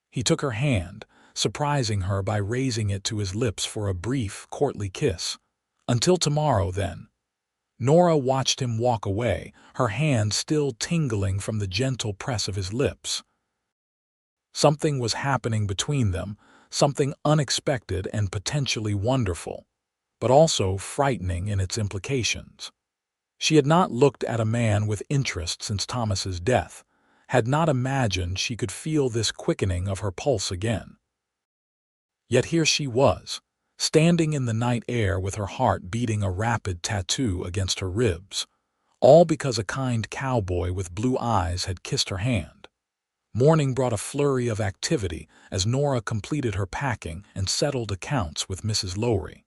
He took her hand, surprising her by raising it to his lips for a brief, courtly kiss. "Until tomorrow, then." Nora watched him walk away, her hand still tingling from the gentle press of his lips. Something was happening between them, something unexpected and potentially wonderful, but also frightening in its implications. She had not looked at a man with interest since Thomas's death, had not imagined she could feel this quickening of her pulse again. Yet here she was, standing in the night air with her heart beating a rapid tattoo against her ribs, all because a kind cowboy with blue eyes had kissed her hand. Morning brought a flurry of activity as Nora completed her packing and settled accounts with Mrs. Lowry.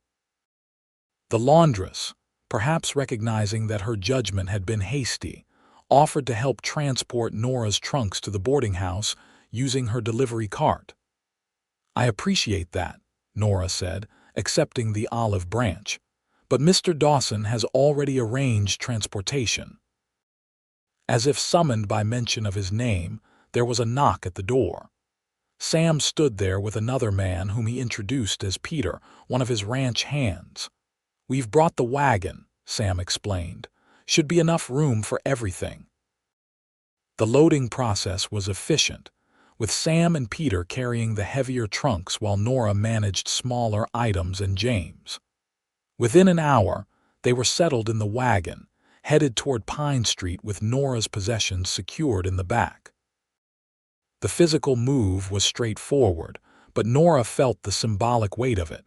The laundress, perhaps recognizing that her judgment had been hasty, offered to help transport Nora's trunks to the boarding house using her delivery cart. "I appreciate that," Nora said, accepting the olive branch, "but Mr. Dawson has already arranged transportation." As if summoned by mention of his name, there was a knock at the door. Sam stood there with another man whom he introduced as Peter, one of his ranch hands. "We've brought the wagon," Sam explained. "Should be enough room for everything." The loading process was efficient, with Sam and Peter carrying the heavier trunks while Nora managed smaller items and James. Within an hour, they were settled in the wagon, headed toward Pine Street with Nora's possessions secured in the back. The physical move was straightforward, but Nora felt the symbolic weight of it.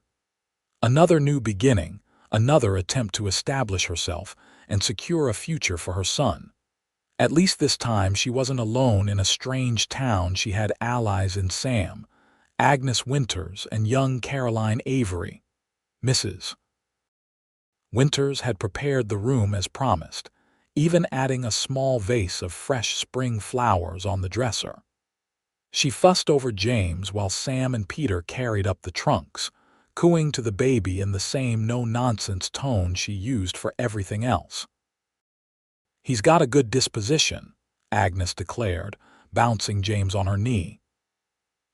Another new beginning, another attempt to establish herself and secure a future for her son. At least this time she wasn't alone in a strange town. She had allies in Sam, Agnes Winters, and young Caroline Avery. Mrs. Winters had prepared the room as promised, even adding a small vase of fresh spring flowers on the dresser. She fussed over James while Sam and Peter carried up the trunks, cooing to the baby in the same no-nonsense tone she used for everything else. "He's got a good disposition," Agnes declared, bouncing James on her knee.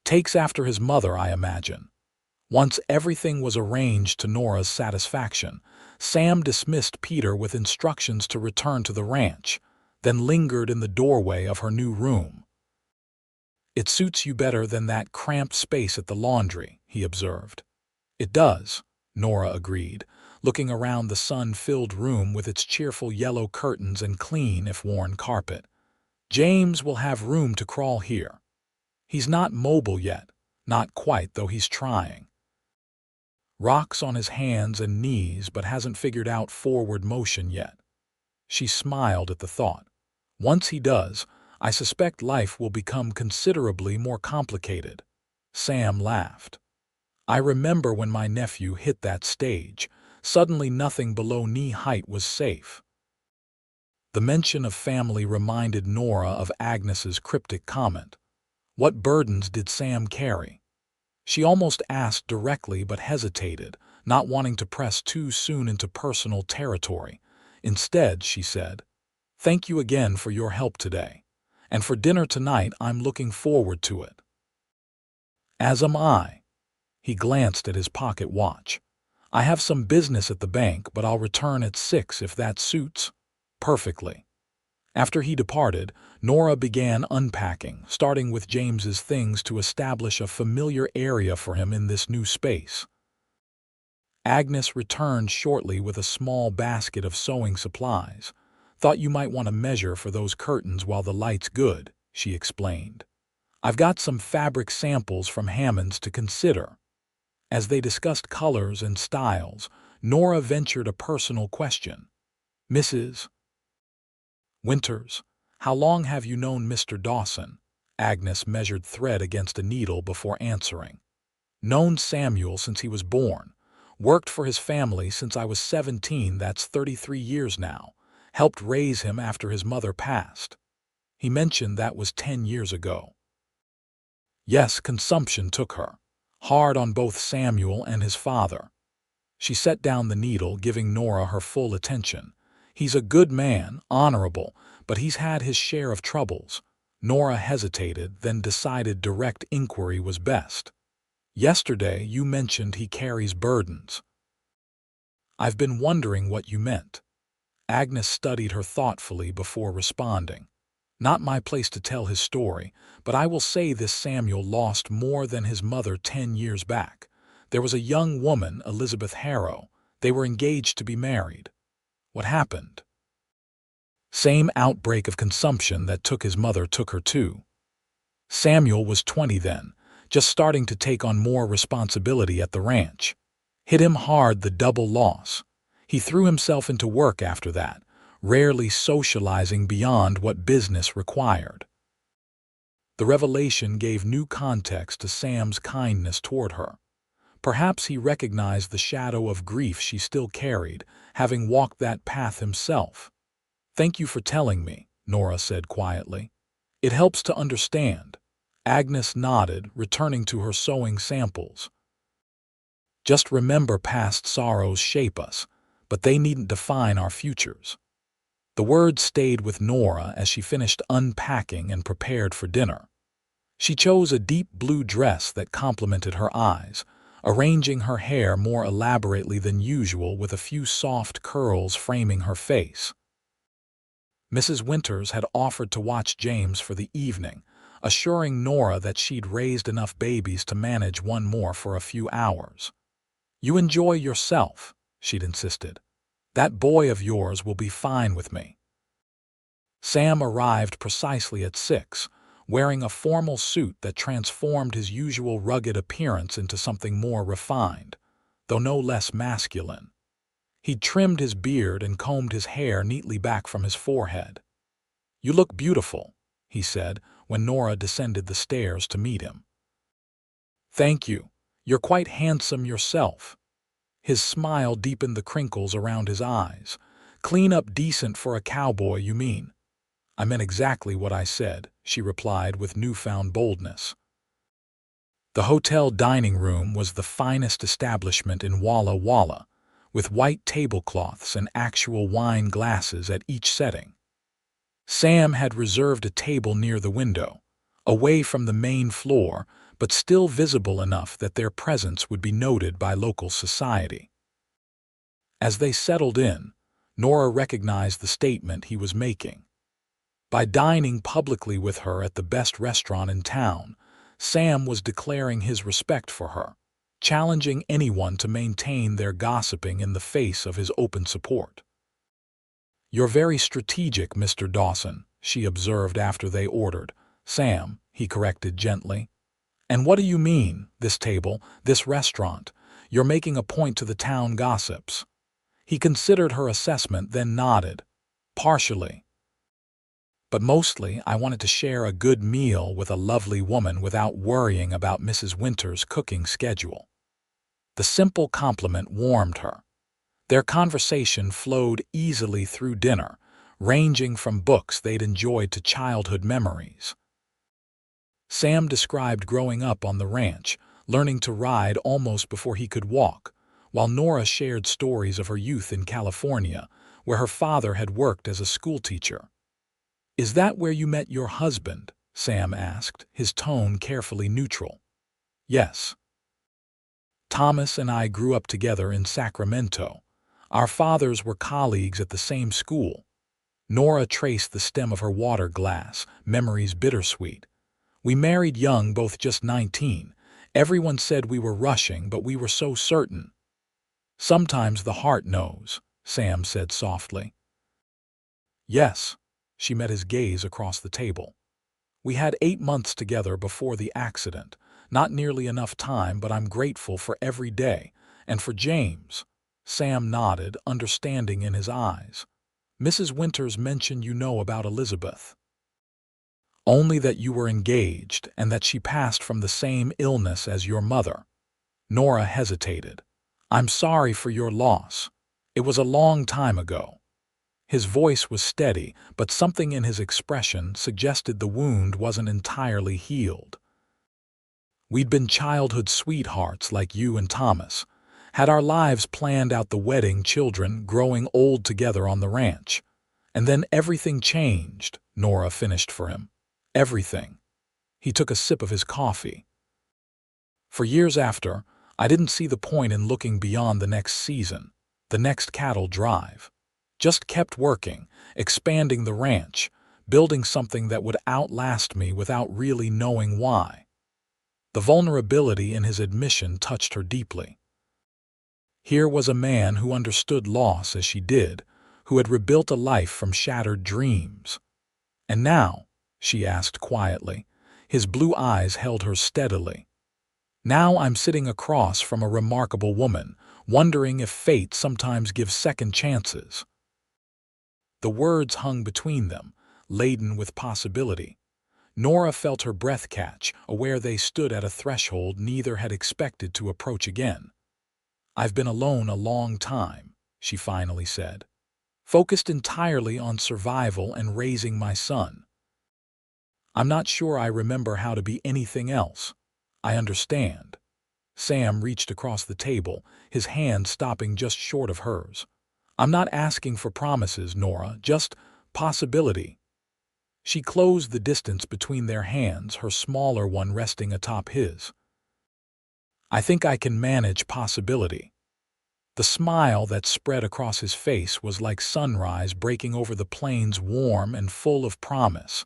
"Takes after his mother, I imagine." Once everything was arranged to Nora's satisfaction, Sam dismissed Peter with instructions to return to the ranch, then lingered in the doorway of her new room. "It suits you better than that cramped space at the laundry," he observed. "It does," Nora agreed, looking around the sun-filled room with its cheerful yellow curtains and clean, if worn, carpet. "James will have room to crawl here. He's not mobile yet, not quite, though he's trying. Rocks on his hands and knees but hasn't figured out forward motion yet." She smiled at the thought. Once he does, I suspect life will become considerably more complicated. Sam laughed. I remember when my nephew hit that stage. Suddenly nothing below knee height was safe. The mention of family reminded Nora of Agnes's cryptic comment. What burdens did Sam carry? She almost asked directly but hesitated, not wanting to press too soon into personal territory. Instead, she said, "Thank you again for your help today. And for dinner tonight, I'm looking forward to it." "As am I." He glanced at his pocket watch. "I have some business at the bank, but I'll return at 6 if that suits." "Perfectly." After he departed, Nora began unpacking, starting with James's things to establish a familiar area for him in this new space. Agnes returned shortly with a small basket of sewing supplies. "Thought you might want to measure for those curtains while the light's good," she explained. "I've got some fabric samples from Hammond's to consider." As they discussed colors and styles, Nora ventured a personal question. "Mrs. Winters, how long have you known Mr. Dawson?" Agnes measured thread against a needle before answering. "Known Samuel since he was born. Worked for his family since I was 17, that's 33 years now. Helped raise him after his mother passed." He mentioned that was 10 years ago. Yes, consumption took her. Hard on both Samuel and his father. She set down the needle, giving Nora her full attention. "He's a good man, honorable, but he's had his share of troubles." Nora hesitated, then decided direct inquiry was best. "Yesterday you mentioned he carries burdens." "I've been wondering what you meant." Agnes studied her thoughtfully before responding. "Not my place to tell his story, but I will say this: Samuel lost more than his mother 10 years back. There was a young woman, Elizabeth Harrow. They were engaged to be married." "What happened?" "Same outbreak of consumption that took his mother took her too. Samuel was 20 then, just starting to take on more responsibility at the ranch. Hit him hard, the double loss. He threw himself into work after that, rarely socializing beyond what business required." The revelation gave new context to Sam's kindness toward her. Perhaps he recognized the shadow of grief she still carried, having walked that path himself. "Thank you for telling me," Nora said quietly. "It helps to understand." Agnes nodded, returning to her sewing samples. "Just remember, past sorrows shape us, but they needn't define our futures." The words stayed with Nora as she finished unpacking and prepared for dinner. She chose a deep blue dress that complemented her eyes, arranging her hair more elaborately than usual with a few soft curls framing her face. Mrs. Winters had offered to watch James for the evening, assuring Nora that she'd raised enough babies to manage one more for a few hours. "You enjoy yourself," she'd insisted. "That boy of yours will be fine with me." Sam arrived precisely at 6, wearing a formal suit that transformed his usual rugged appearance into something more refined, though no less masculine. He'd trimmed his beard and combed his hair neatly back from his forehead. "You look beautiful," he said when Nora descended the stairs to meet him. "Thank you. You're quite handsome yourself." His smile deepened the crinkles around his eyes. "Clean up decent for a cowboy, you mean?" "I meant exactly what I said," she replied with newfound boldness. The hotel dining room was the finest establishment in Walla Walla, with white tablecloths and actual wine glasses at each setting. Sam had reserved a table near the window, away from the main floor, but still visible enough that their presence would be noted by local society. As they settled in, Nora recognized the statement he was making. By dining publicly with her at the best restaurant in town, Sam was declaring his respect for her, challenging anyone to maintain their gossiping in the face of his open support. "You're very strategic, Mr. Dawson," she observed after they ordered. "Sam," he corrected gently. "And what do you mean, this table, this restaurant? You're making a point to the town gossips." He considered her assessment, then nodded. Partially. But mostly, I wanted to share a good meal with a lovely woman without worrying about Mrs. Winter's cooking schedule. The simple compliment warmed her. Their conversation flowed easily through dinner, ranging from books they'd enjoyed to childhood memories. Sam described growing up on the ranch, learning to ride almost before he could walk, while Nora shared stories of her youth in California, where her father had worked as a schoolteacher. "Is that where you met your husband?" Sam asked, his tone carefully neutral. "Yes. Thomas and I grew up together in Sacramento. Our fathers were colleagues at the same school." Nora traced the stem of her water glass, memories bittersweet. "We married young, both just 19. Everyone said we were rushing, but we were so certain." "Sometimes the heart knows," Sam said softly. "Yes." She met his gaze across the table. "We had 8 months together before the accident. Not nearly enough time, but I'm grateful for every day. And for James." Sam nodded, understanding in his eyes. "Mrs. Winters mentioned you know about Elizabeth." "Only that you were engaged and that she passed from the same illness as your mother." Nora hesitated. "I'm sorry for your loss. It was a long time ago." His voice was steady, but something in his expression suggested the wound wasn't entirely healed. "We'd been childhood sweethearts like you and Thomas. Had our lives planned out, the wedding, children, growing old together on the ranch. And then everything changed," Nora finished for him. "Everything." He took a sip of his coffee. "For years after, I didn't see the point in looking beyond the next season, the next cattle drive. Just kept working, expanding the ranch, building something that would outlast me without really knowing why." The vulnerability in his admission touched her deeply. Here was a man who understood loss as she did, who had rebuilt a life from shattered dreams. "And now?" she asked quietly. His blue eyes held her steadily. "Now I'm sitting across from a remarkable woman, wondering if fate sometimes gives second chances." The words hung between them, laden with possibility. Nora felt her breath catch, aware they stood at a threshold neither had expected to approach again. "I've been alone a long time," she finally said, "focused entirely on survival and raising my son. I'm not sure I remember how to be anything else. I understand." Sam reached across the table, his hand stopping just short of hers. "I'm not asking for promises, Nora, just possibility." She closed the distance between their hands, her smaller one resting atop his. "I think I can manage possibility." The smile that spread across his face was like sunrise breaking over the plains, warm and full of promise.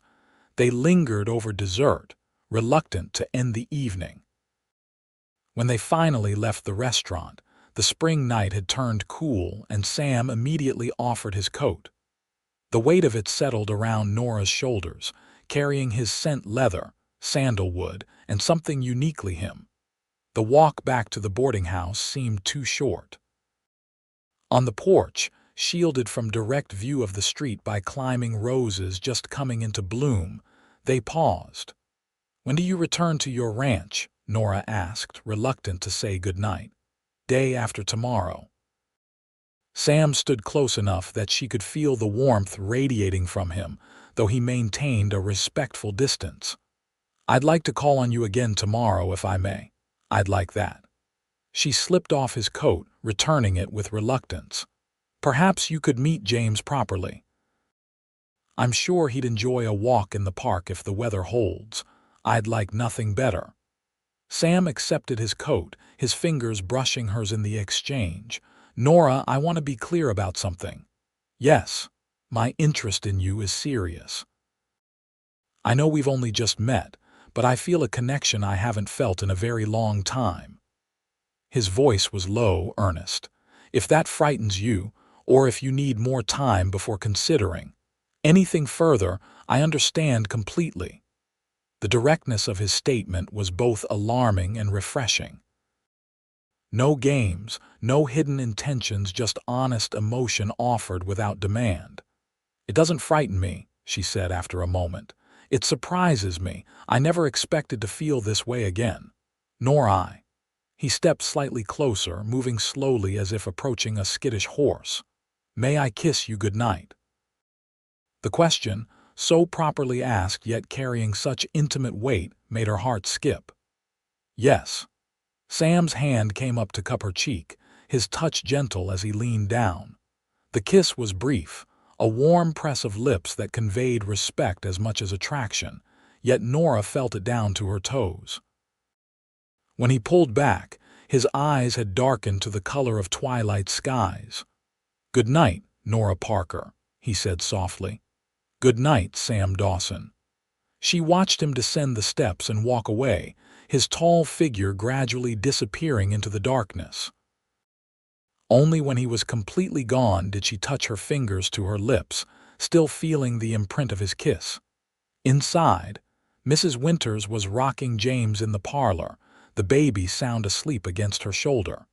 They lingered over dessert, reluctant to end the evening. When they finally left the restaurant, the spring night had turned cool and Sam immediately offered his coat. The weight of it settled around Nora's shoulders, carrying his scent leather, sandalwood, and something uniquely him. The walk back to the boarding house seemed too short. On the porch, shielded from direct view of the street by climbing roses just coming into bloom, they paused. "When do you return to your ranch?" Nora asked, reluctant to say goodnight. "Day after tomorrow." Sam stood close enough that she could feel the warmth radiating from him, though he maintained a respectful distance. "I'd like to call on you again tomorrow if I may. I'd like that." She slipped off his coat, returning it with reluctance. "Perhaps you could meet James properly. I'm sure he'd enjoy a walk in the park if the weather holds. I'd like nothing better." Sam accepted his coat, his fingers brushing hers in the exchange. "Nora, I want to be clear about something. Yes, my interest in you is serious. I know we've only just met, but I feel a connection I haven't felt in a very long time." His voice was low, earnest. "If that frightens you, or if you need more time before considering anything further, I understand completely." The directness of his statement was both alarming and refreshing. No games, no hidden intentions, just honest emotion offered without demand. It doesn't frighten me, she said after a moment. It surprises me. I never expected to feel this way again. Nor I. He stepped slightly closer, moving slowly as if approaching a skittish horse. May I kiss you good night? The question, so properly asked yet carrying such intimate weight, made her heart skip. Yes. Sam's hand came up to cup her cheek, his touch gentle as he leaned down. The kiss was brief, a warm press of lips that conveyed respect as much as attraction, yet Nora felt it down to her toes. When he pulled back, his eyes had darkened to the color of twilight skies. "Good night, Nora Parker," he said softly. "Good night, Sam Dawson." She watched him descend the steps and walk away, his tall figure gradually disappearing into the darkness. Only when he was completely gone did she touch her fingers to her lips, still feeling the imprint of his kiss. Inside, Mrs. Winters was rocking James in the parlor, the baby sound asleep against her shoulder.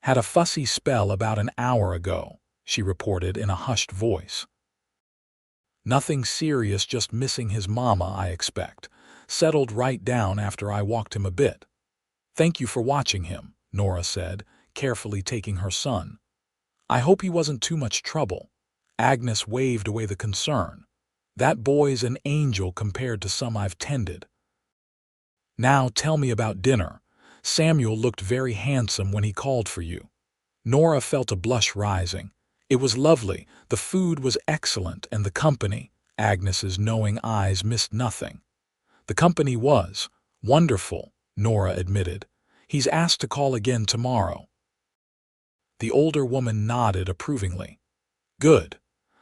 "Had a fussy spell about an hour ago," she reported in a hushed voice. "Nothing serious, just missing his mama, I expect. Settled right down after I walked him a bit." "Thank you for watching him," Nora said, carefully taking her son. "I hope he wasn't too much trouble." Agnes waved away the concern. "That boy's an angel compared to some I've tended." "Now tell me about dinner. Samuel looked very handsome when he called for you." Nora felt a blush rising. "It was lovely, the food was excellent, and the company," Agnes's knowing eyes missed nothing. "The company was wonderful," Nora admitted. "He's asked to call again tomorrow." The older woman nodded approvingly. "Good.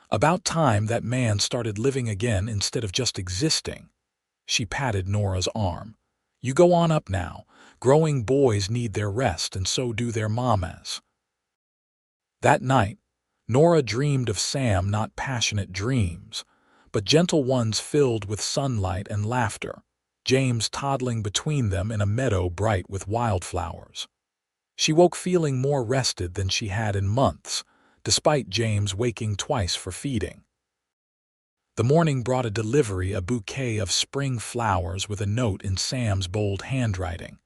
About time that man started living again instead of just existing." She patted Nora's arm. "You go on up now. Growing boys need their rest, and so do their mamas." That night, Nora dreamed of Sam, not passionate dreams, but gentle ones filled with sunlight and laughter, James toddling between them in a meadow bright with wildflowers. She woke feeling more rested than she had in months, despite James waking twice for feeding. The morning brought a delivery, a bouquet of spring flowers with a note in Sam's bold handwriting.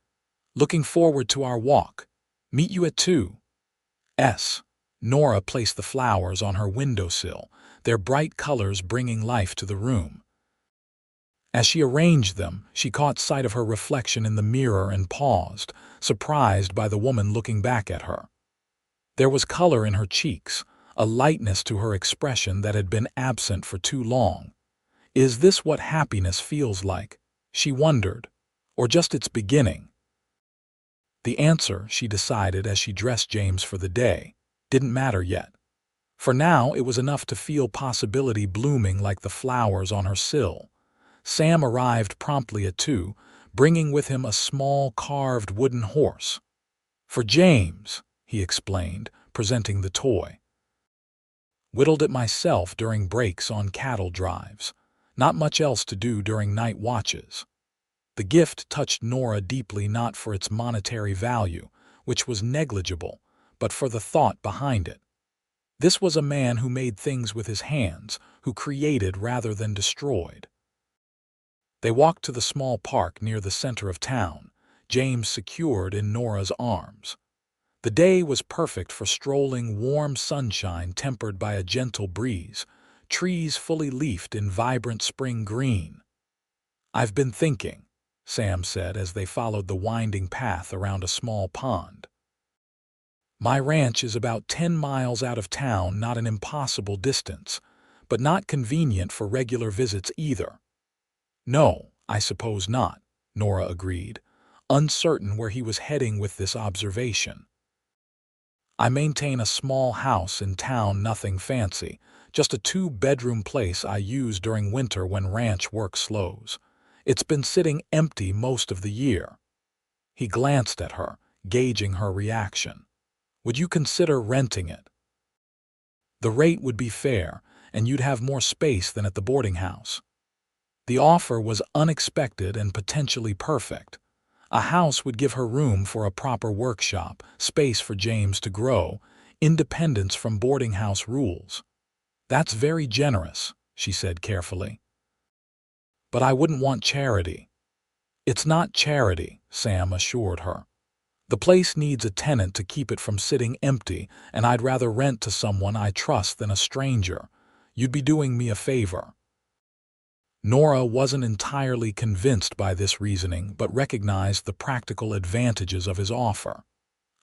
"Looking forward to our walk. Meet you at 2:00. Nora placed the flowers on her windowsill, their bright colors bringing life to the room. As she arranged them, she caught sight of her reflection in the mirror and paused, surprised by the woman looking back at her. There was color in her cheeks, a lightness to her expression that had been absent for too long. Is this what happiness feels like? She wondered. Or just its beginning? The answer, she decided as she dressed James for the day, didn't matter yet. For now, it was enough to feel possibility blooming like the flowers on her sill. Sam arrived promptly at 2:00, bringing with him a small carved wooden horse. "For James," he explained, presenting the toy. "Whittled it myself during breaks on cattle drives. Not much else to do during night watches." The gift touched Nora deeply, not for its monetary value, which was negligible, but for the thought behind it. This was a man who made things with his hands, who created rather than destroyed. They walked to the small park near the center of town, James secured in Nora's arms. The day was perfect for strolling, warm sunshine tempered by a gentle breeze, trees fully leafed in vibrant spring green. "I've been thinking," Sam said as they followed the winding path around a small pond. "My ranch is about 10 miles out of town, not an impossible distance, but not convenient for regular visits either." "No, I suppose not," Nora agreed, uncertain where he was heading with this observation. "I maintain a small house in town, nothing fancy, just a 2-bedroom place I use during winter when ranch work slows. It's been sitting empty most of the year." He glanced at her, gauging her reaction. "Would you consider renting it? The rate would be fair, and you'd have more space than at the boarding house." The offer was unexpected and potentially perfect. A house would give her room for a proper workshop, space for James to grow, independence from boarding house rules. "That's very generous," she said carefully. "But I wouldn't want charity." "It's not charity," Sam assured her. "The place needs a tenant to keep it from sitting empty, and I'd rather rent to someone I trust than a stranger. You'd be doing me a favor." Nora wasn't entirely convinced by this reasoning, but recognized the practical advantages of his offer.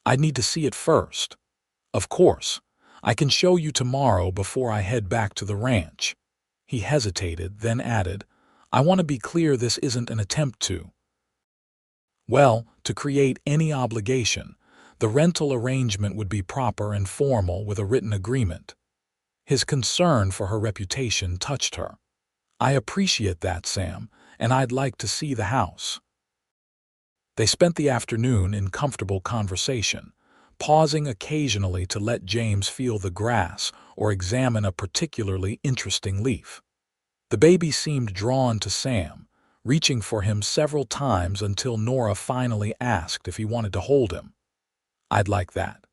"I'd need to see it first." "Of course. I can show you tomorrow before I head back to the ranch." He hesitated, then added, "I want to be clear this isn't an attempt to, well, to create any obligation. The rental arrangement would be proper and formal with a written agreement." His concern for her reputation touched her. "I appreciate that, Sam, and I'd like to see the house." They spent the afternoon in comfortable conversation, pausing occasionally to let James feel the grass or examine a particularly interesting leaf. The baby seemed drawn to Sam, reaching for him several times until Nora finally asked if he wanted to hold him. "I'd like that."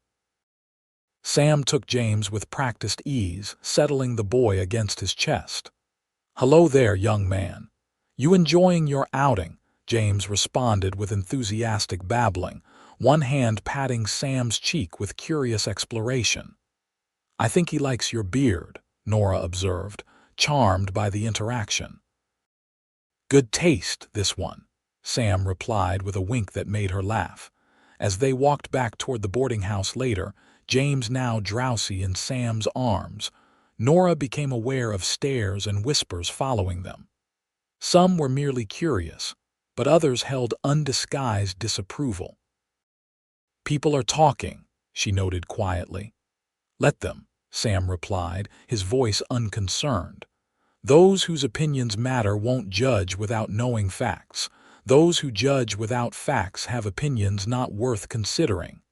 Sam took James with practiced ease, settling the boy against his chest. "Hello there, young man. You enjoying your outing?" James responded with enthusiastic babbling, one hand patting Sam's cheek with curious exploration. "I think he likes your beard," Nora observed, charmed by the interaction. "Good taste, this one," Sam replied with a wink that made her laugh. As they walked back toward the boarding house later, James now drowsy in Sam's arms, Nora became aware of stares and whispers following them. Some were merely curious, but others held undisguised disapproval. "People are talking," she noted quietly. "Let them," Sam replied, his voice unconcerned. "Those whose opinions matter won't judge without knowing facts. Those who judge without facts have opinions not worth considering."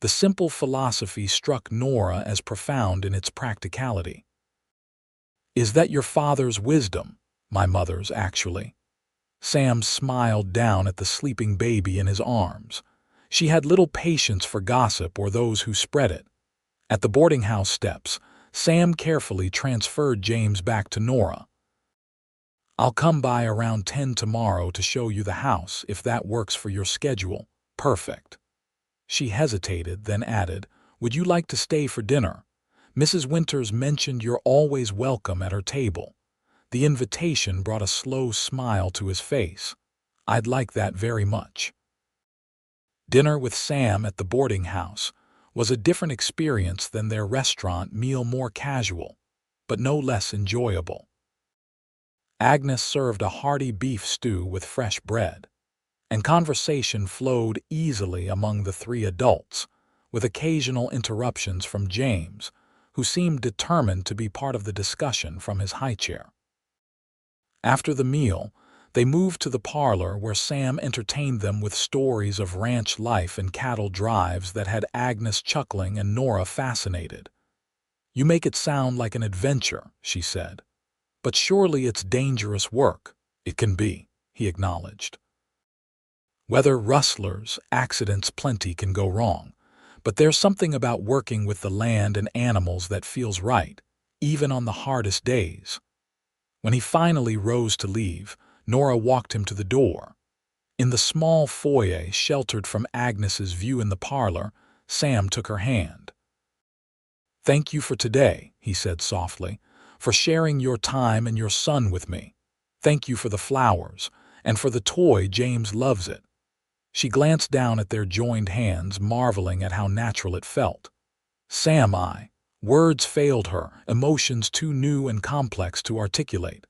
The simple philosophy struck Nora as profound in its practicality. "Is that your father's wisdom?" "My mother's, actually." Sam smiled down at the sleeping baby in his arms. She had little patience for gossip or those who spread it. At the boarding house steps, Sam carefully transferred James back to Nora. "I'll come by around 10 tomorrow to show you the house, if that works for your schedule." "Perfect." She hesitated, then added, "Would you like to stay for dinner? Mrs. Winters mentioned you're always welcome at her table." The invitation brought a slow smile to his face. "I'd like that very much." Dinner with Sam at the boarding house was a different experience than their restaurant meal, more casual, but no less enjoyable. Agnes served a hearty beef stew with fresh bread, and conversation flowed easily among the three adults, with occasional interruptions from James, who seemed determined to be part of the discussion from his high chair. After the meal, they moved to the parlor where Sam entertained them with stories of ranch life and cattle drives that had Agnes chuckling and Nora fascinated. "You make it sound like an adventure," she said. "But surely it's dangerous work." "It can be," he acknowledged. "Weather, rustlers, accidents, plenty can go wrong. But there's something about working with the land and animals that feels right, even on the hardest days." When he finally rose to leave, Nora walked him to the door. In the small foyer sheltered from Agnes's view in the parlor, Sam took her hand. "Thank you for today," he said softly, "for sharing your time and your son with me. Thank you for the flowers, and for the toy. James loves it." She glanced down at their joined hands, marveling at how natural it felt. Words failed her, emotions too new and complex to articulate.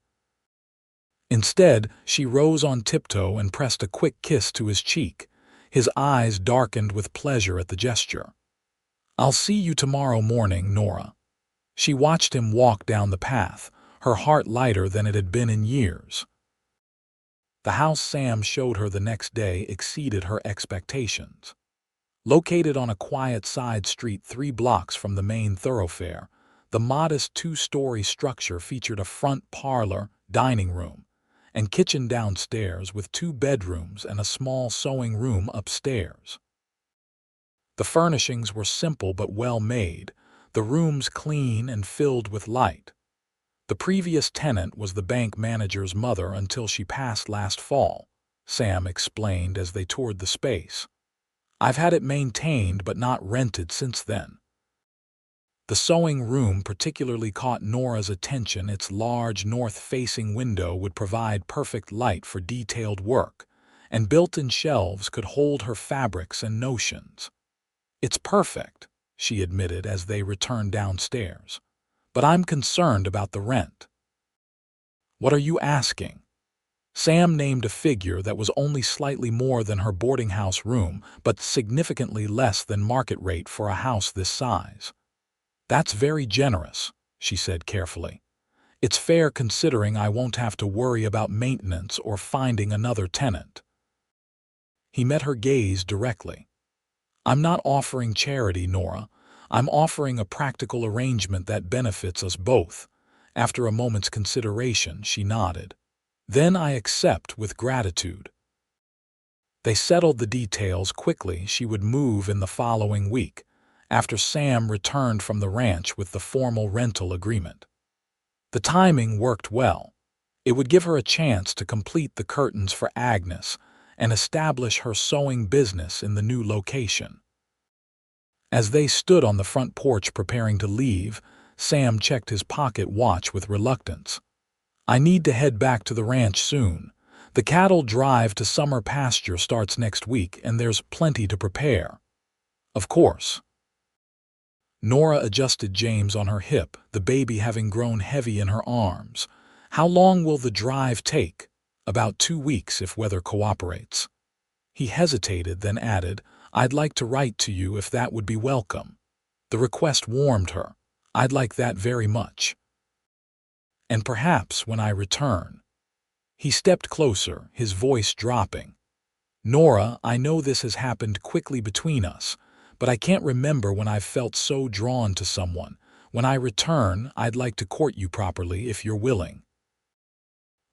Instead, she rose on tiptoe and pressed a quick kiss to his cheek. His eyes darkened with pleasure at the gesture. "I'll see you tomorrow morning, Nora." She watched him walk down the path, her heart lighter than it had been in years. The house Sam showed her the next day exceeded her expectations. Located on a quiet side street 3 blocks from the main thoroughfare, the modest 2-story structure featured a front parlor, dining room, and kitchen downstairs with 2 bedrooms and a small sewing room upstairs. The furnishings were simple but well made, the rooms clean and filled with light. The previous tenant was the bank manager's mother until she passed last fall, Sam explained as they toured the space. I've had it maintained but not rented since then. The sewing room particularly caught Nora's attention. Its large north-facing window would provide perfect light for detailed work, and built-in shelves could hold her fabrics and notions. It's perfect, she admitted as they returned downstairs. But I'm concerned about the rent. What are you asking? Sam named a figure that was only slightly more than her boarding house room, but significantly less than market rate for a house this size. That's very generous, she said carefully. It's fair considering I won't have to worry about maintenance or finding another tenant. He met her gaze directly. I'm not offering charity, Nora. I'm offering a practical arrangement that benefits us both. After a moment's consideration, she nodded. Then I accept with gratitude. They settled the details quickly. She would move in the following week, after Sam returned from the ranch with the formal rental agreement. The timing worked well. It would give her a chance to complete the curtains for Agnes and establish her sewing business in the new location. As they stood on the front porch preparing to leave, Sam checked his pocket watch with reluctance. I need to head back to the ranch soon. The cattle drive to summer pasture starts next week and there's plenty to prepare. Of course. Nora adjusted James on her hip, the baby having grown heavy in her arms. How long will the drive take? About 2 weeks if weather cooperates. He hesitated, then added, I'd like to write to you if that would be welcome. The request warmed her. I'd like that very much. And perhaps when I return. He stepped closer, his voice dropping. Nora, I know this has happened quickly between us, but I can't remember when I've felt so drawn to someone. When I return, I'd like to court you properly if you're willing.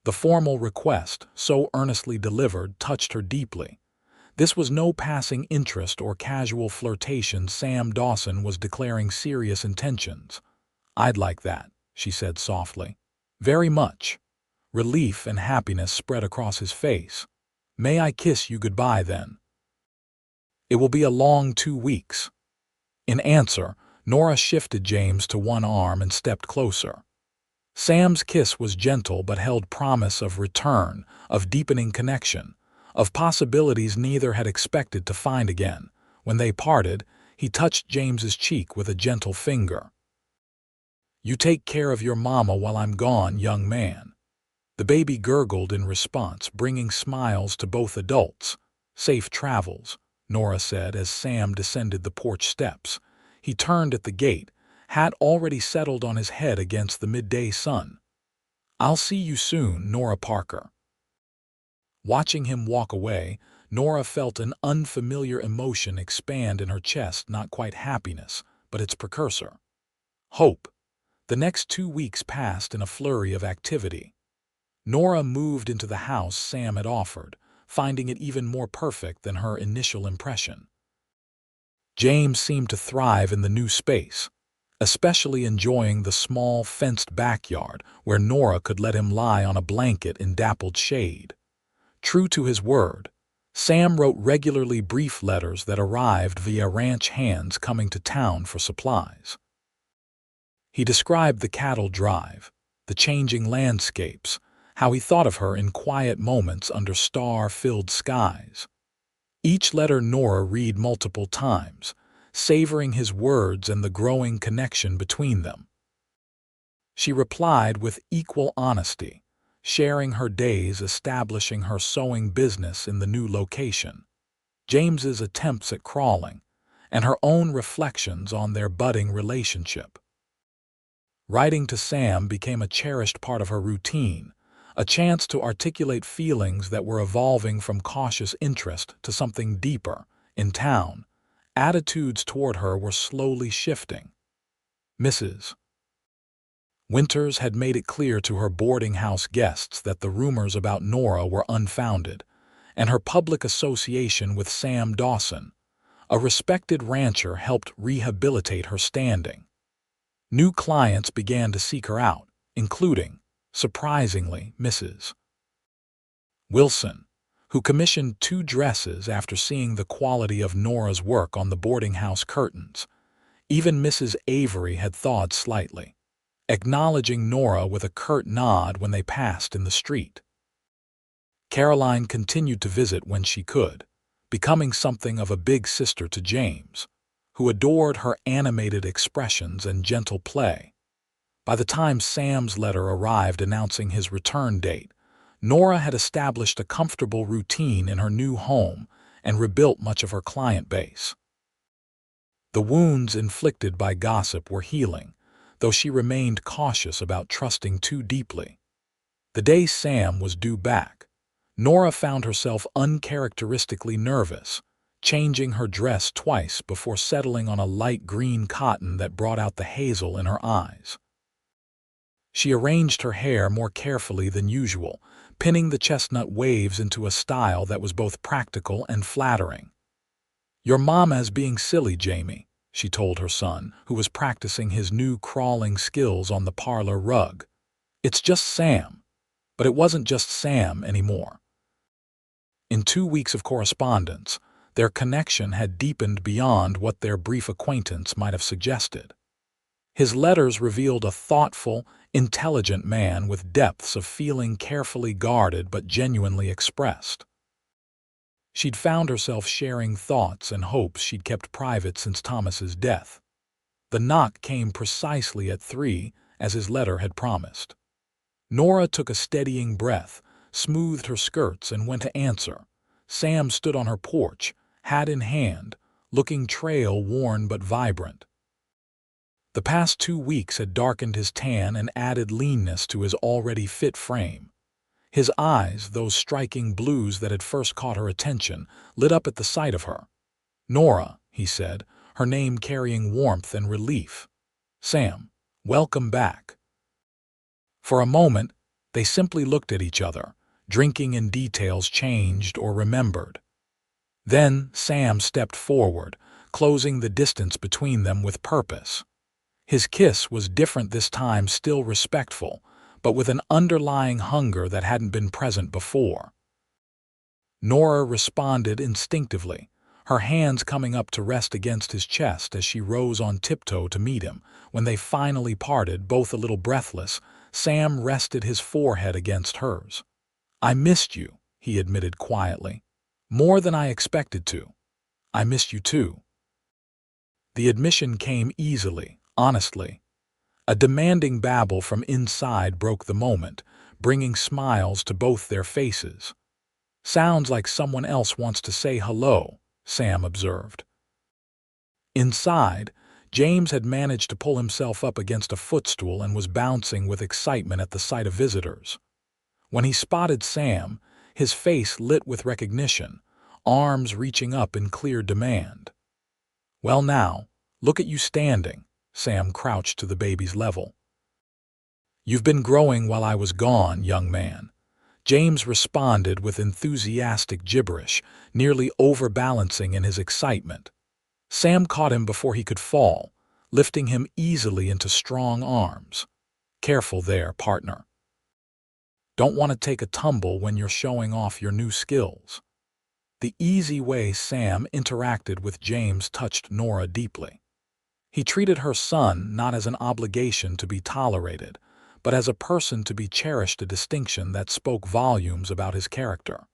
The formal request, so earnestly delivered, touched her deeply. This was no passing interest or casual flirtation. Sam Dawson was declaring serious intentions. I'd like that, she said softly. Very much. Relief and happiness spread across his face. May I kiss you goodbye then? It will be a long 2 weeks. In answer, Nora shifted James to one arm and stepped closer. Sam's kiss was gentle but held promise of return, of deepening connection, of possibilities neither had expected to find again. When they parted, he touched James's cheek with a gentle finger. You take care of your mama while I'm gone, young man. The baby gurgled in response, bringing smiles to both adults. Safe travels, Nora said as Sam descended the porch steps. He turned at the gate, hat already settled on his head against the midday sun. I'll see you soon, Nora Parker. Watching him walk away, Nora felt an unfamiliar emotion expand in her chest, not quite happiness, but its precursor. Hope. The next 2 weeks passed in a flurry of activity. Nora moved into the house Sam had offered, finding it even more perfect than her initial impression. James seemed to thrive in the new space, especially enjoying the small fenced backyard where Nora could let him lie on a blanket in dappled shade. True to his word, Sam wrote regularly brief letters that arrived via ranch hands coming to town for supplies. He described the cattle drive, the changing landscapes, how he thought of her in quiet moments under star-filled skies. Each letter Nora read multiple times, savoring his words and the growing connection between them. She replied with equal honesty, sharing her days establishing her sewing business in the new location, James's attempts at crawling, and her own reflections on their budding relationship. Writing to Sam became a cherished part of her routine, a chance to articulate feelings that were evolving from cautious interest to something deeper. In town, attitudes toward her were slowly shifting. Mrs. Winters had made it clear to her boarding house guests that the rumors about Nora were unfounded, and her public association with Sam Dawson, a respected rancher, helped rehabilitate her standing. New clients began to seek her out, including, surprisingly, Mrs. Wilson, who commissioned 2 dresses after seeing the quality of Nora's work on the boarding house curtains. Even Mrs. Avery had thawed slightly, acknowledging Nora with a curt nod when they passed in the street. Caroline continued to visit when she could, becoming something of a big sister to James, who adored her animated expressions and gentle play. By the time Sam's letter arrived announcing his return date, Nora had established a comfortable routine in her new home and rebuilt much of her client base. The wounds inflicted by gossip were healing, though she remained cautious about trusting too deeply. The day Sam was due back, Nora found herself uncharacteristically nervous, changing her dress twice before settling on a light green cotton that brought out the hazel in her eyes. She arranged her hair more carefully than usual, pinning the chestnut waves into a style that was both practical and flattering. "Your mama's being silly, Jamie," she told her son, who was practicing his new crawling skills on the parlor rug. "It's just Sam." But it wasn't just Sam anymore. In 2 weeks of correspondence, their connection had deepened beyond what their brief acquaintance might have suggested. His letters revealed a thoughtful, intelligent man with depths of feeling carefully guarded but genuinely expressed. She'd found herself sharing thoughts and hopes she'd kept private since Thomas's death. The knock came precisely at 3, as his letter had promised. Nora took a steadying breath, smoothed her skirts, and went to answer. Sam stood on her porch, hat in hand, looking trail-worn but vibrant. The past 2 weeks had darkened his tan and added leanness to his already fit frame. His eyes, those striking blues that had first caught her attention, lit up at the sight of her. "Nora," he said, her name carrying warmth and relief. "Sam, welcome back." For a moment, they simply looked at each other, drinking in details changed or remembered. Then Sam stepped forward, closing the distance between them with purpose. His kiss was different this time, still respectful, but with an underlying hunger that hadn't been present before. Nora responded instinctively, her hands coming up to rest against his chest as she rose on tiptoe to meet him. When they finally parted, both a little breathless, Sam rested his forehead against hers. "I missed you," he admitted quietly. "More than I expected to." "I missed you too." The admission came easily, honestly. A demanding babble from inside broke the moment, bringing smiles to both their faces. "Sounds like someone else wants to say hello," Sam observed. Inside, James had managed to pull himself up against a footstool and was bouncing with excitement at the sight of visitors. When he spotted Sam, his face lit with recognition, arms reaching up in clear demand. "Well now, look at you standing." Sam crouched to the baby's level. "You've been growing while I was gone, young man," James responded with enthusiastic gibberish, nearly overbalancing in his excitement. Sam caught him before he could fall, lifting him easily into strong arms. "Careful there, partner. Don't want to take a tumble when you're showing off your new skills." The easy way Sam interacted with James touched Nora deeply. He treated her son not as an obligation to be tolerated, but as a person to be cherished, a distinction that spoke volumes about his character.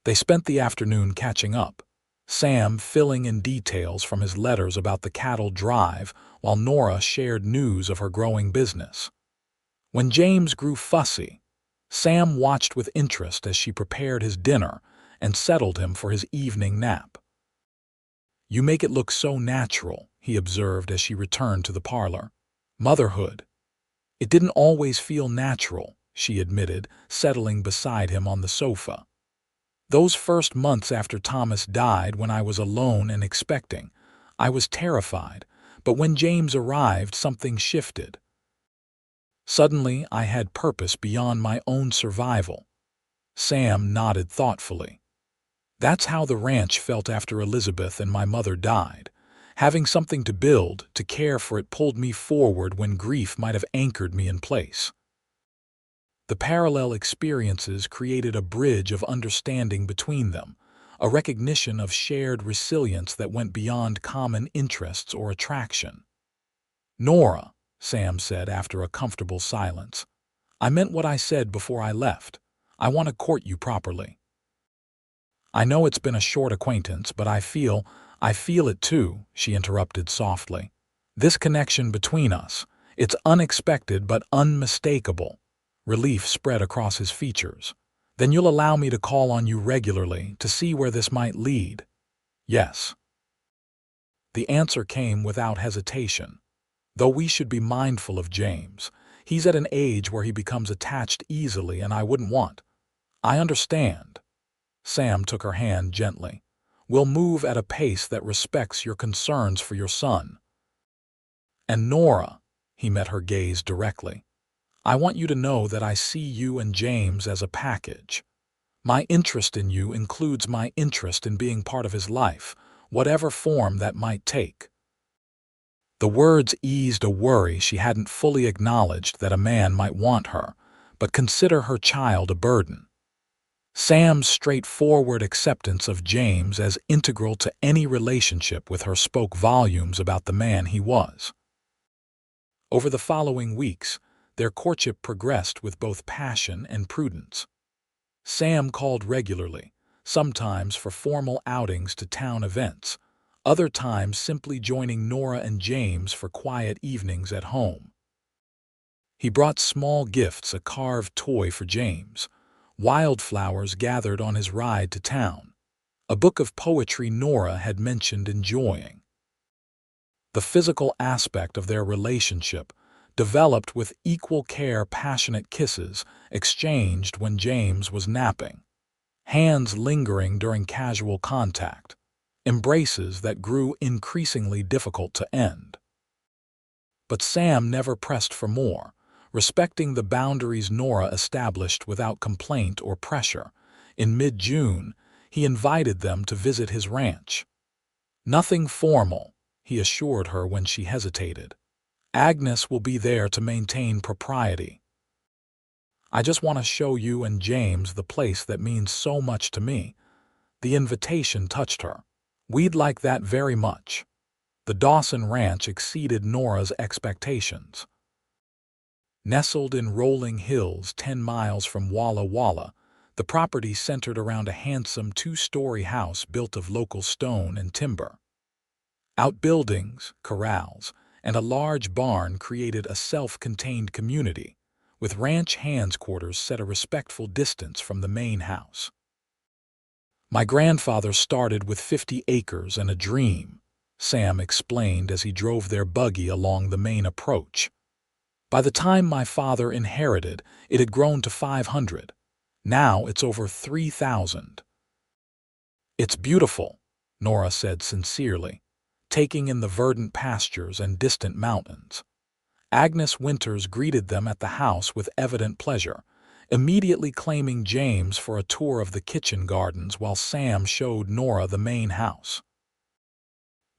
They spent the afternoon catching up, Sam filling in details from his letters about the cattle drive while Nora shared news of her growing business. When James grew fussy, Sam watched with interest as she prepared his dinner and settled him for his evening nap. "You make it look so natural," he observed as she returned to the parlor. "Motherhood. It didn't always feel natural," she admitted, settling beside him on the sofa. "Those first months after Thomas died, when I was alone and expecting, I was terrified, but when James arrived, something shifted. Suddenly, I had purpose beyond my own survival." Sam nodded thoughtfully. "That's how the ranch felt after Elizabeth and my mother died, Having something to build, to care for it pulled me forward when grief might have anchored me in place. The parallel experiences created a bridge of understanding between them, a recognition of shared resilience that went beyond common interests or attraction. "Nora," Sam said after a comfortable silence, "I meant what I said before I left. I want to court you properly. I know it's been a short acquaintance, but I feel it too," she interrupted softly. "This connection between us, it's unexpected but unmistakable." Relief spread across his features. "Then you'll allow me to call on you regularly to see where this might lead?" "Yes." The answer came without hesitation. "Though we should be mindful of James. He's at an age where he becomes attached easily, and I wouldn't want." "I understand." Sam took her hand gently. "We'll move at a pace that respects your concerns for your son. And Nora," he met her gaze directly, "I want you to know that I see you and James as a package. My interest in you includes my interest in being part of his life, whatever form that might take." The words eased a worry she hadn't fully acknowledged that a man might want her, but consider her child a burden. Sam's straightforward acceptance of James as integral to any relationship with her spoke volumes about the man he was. Over the following weeks, their courtship progressed with both passion and prudence. Sam called regularly, sometimes for formal outings to town events, other times simply joining Nora and James for quiet evenings at home. He brought small gifts, a carved toy for James, wildflowers gathered on his ride to town, a book of poetry Nora had mentioned enjoying. The physical aspect of their relationship developed with equal care, passionate kisses exchanged when James was napping, hands lingering during casual contact, embraces that grew increasingly difficult to end. But Sam never pressed for more, respecting the boundaries Nora established without complaint or pressure. In mid-June, he invited them to visit his ranch. "Nothing formal," he assured her when she hesitated. "Agnes will be there to maintain propriety. I just want to show you and James the place that means so much to me." The invitation touched her. "We'd like that very much." The Dawson Ranch exceeded Nora's expectations. Nestled in rolling hills 10 miles from Walla Walla, the property centered around a handsome 2-story house built of local stone and timber. Outbuildings, corrals, and a large barn created a self-contained community, with ranch hands' quarters set a respectful distance from the main house. "My grandfather started with 50 acres and a dream," Sam explained as he drove their buggy along the main approach. "By the time my father inherited, it had grown to 500. Now it's over 3,000. It's beautiful," Nora said sincerely, taking in the verdant pastures and distant mountains. Agnes Winters greeted them at the house with evident pleasure, immediately claiming James for a tour of the kitchen gardens while Sam showed Nora the main house.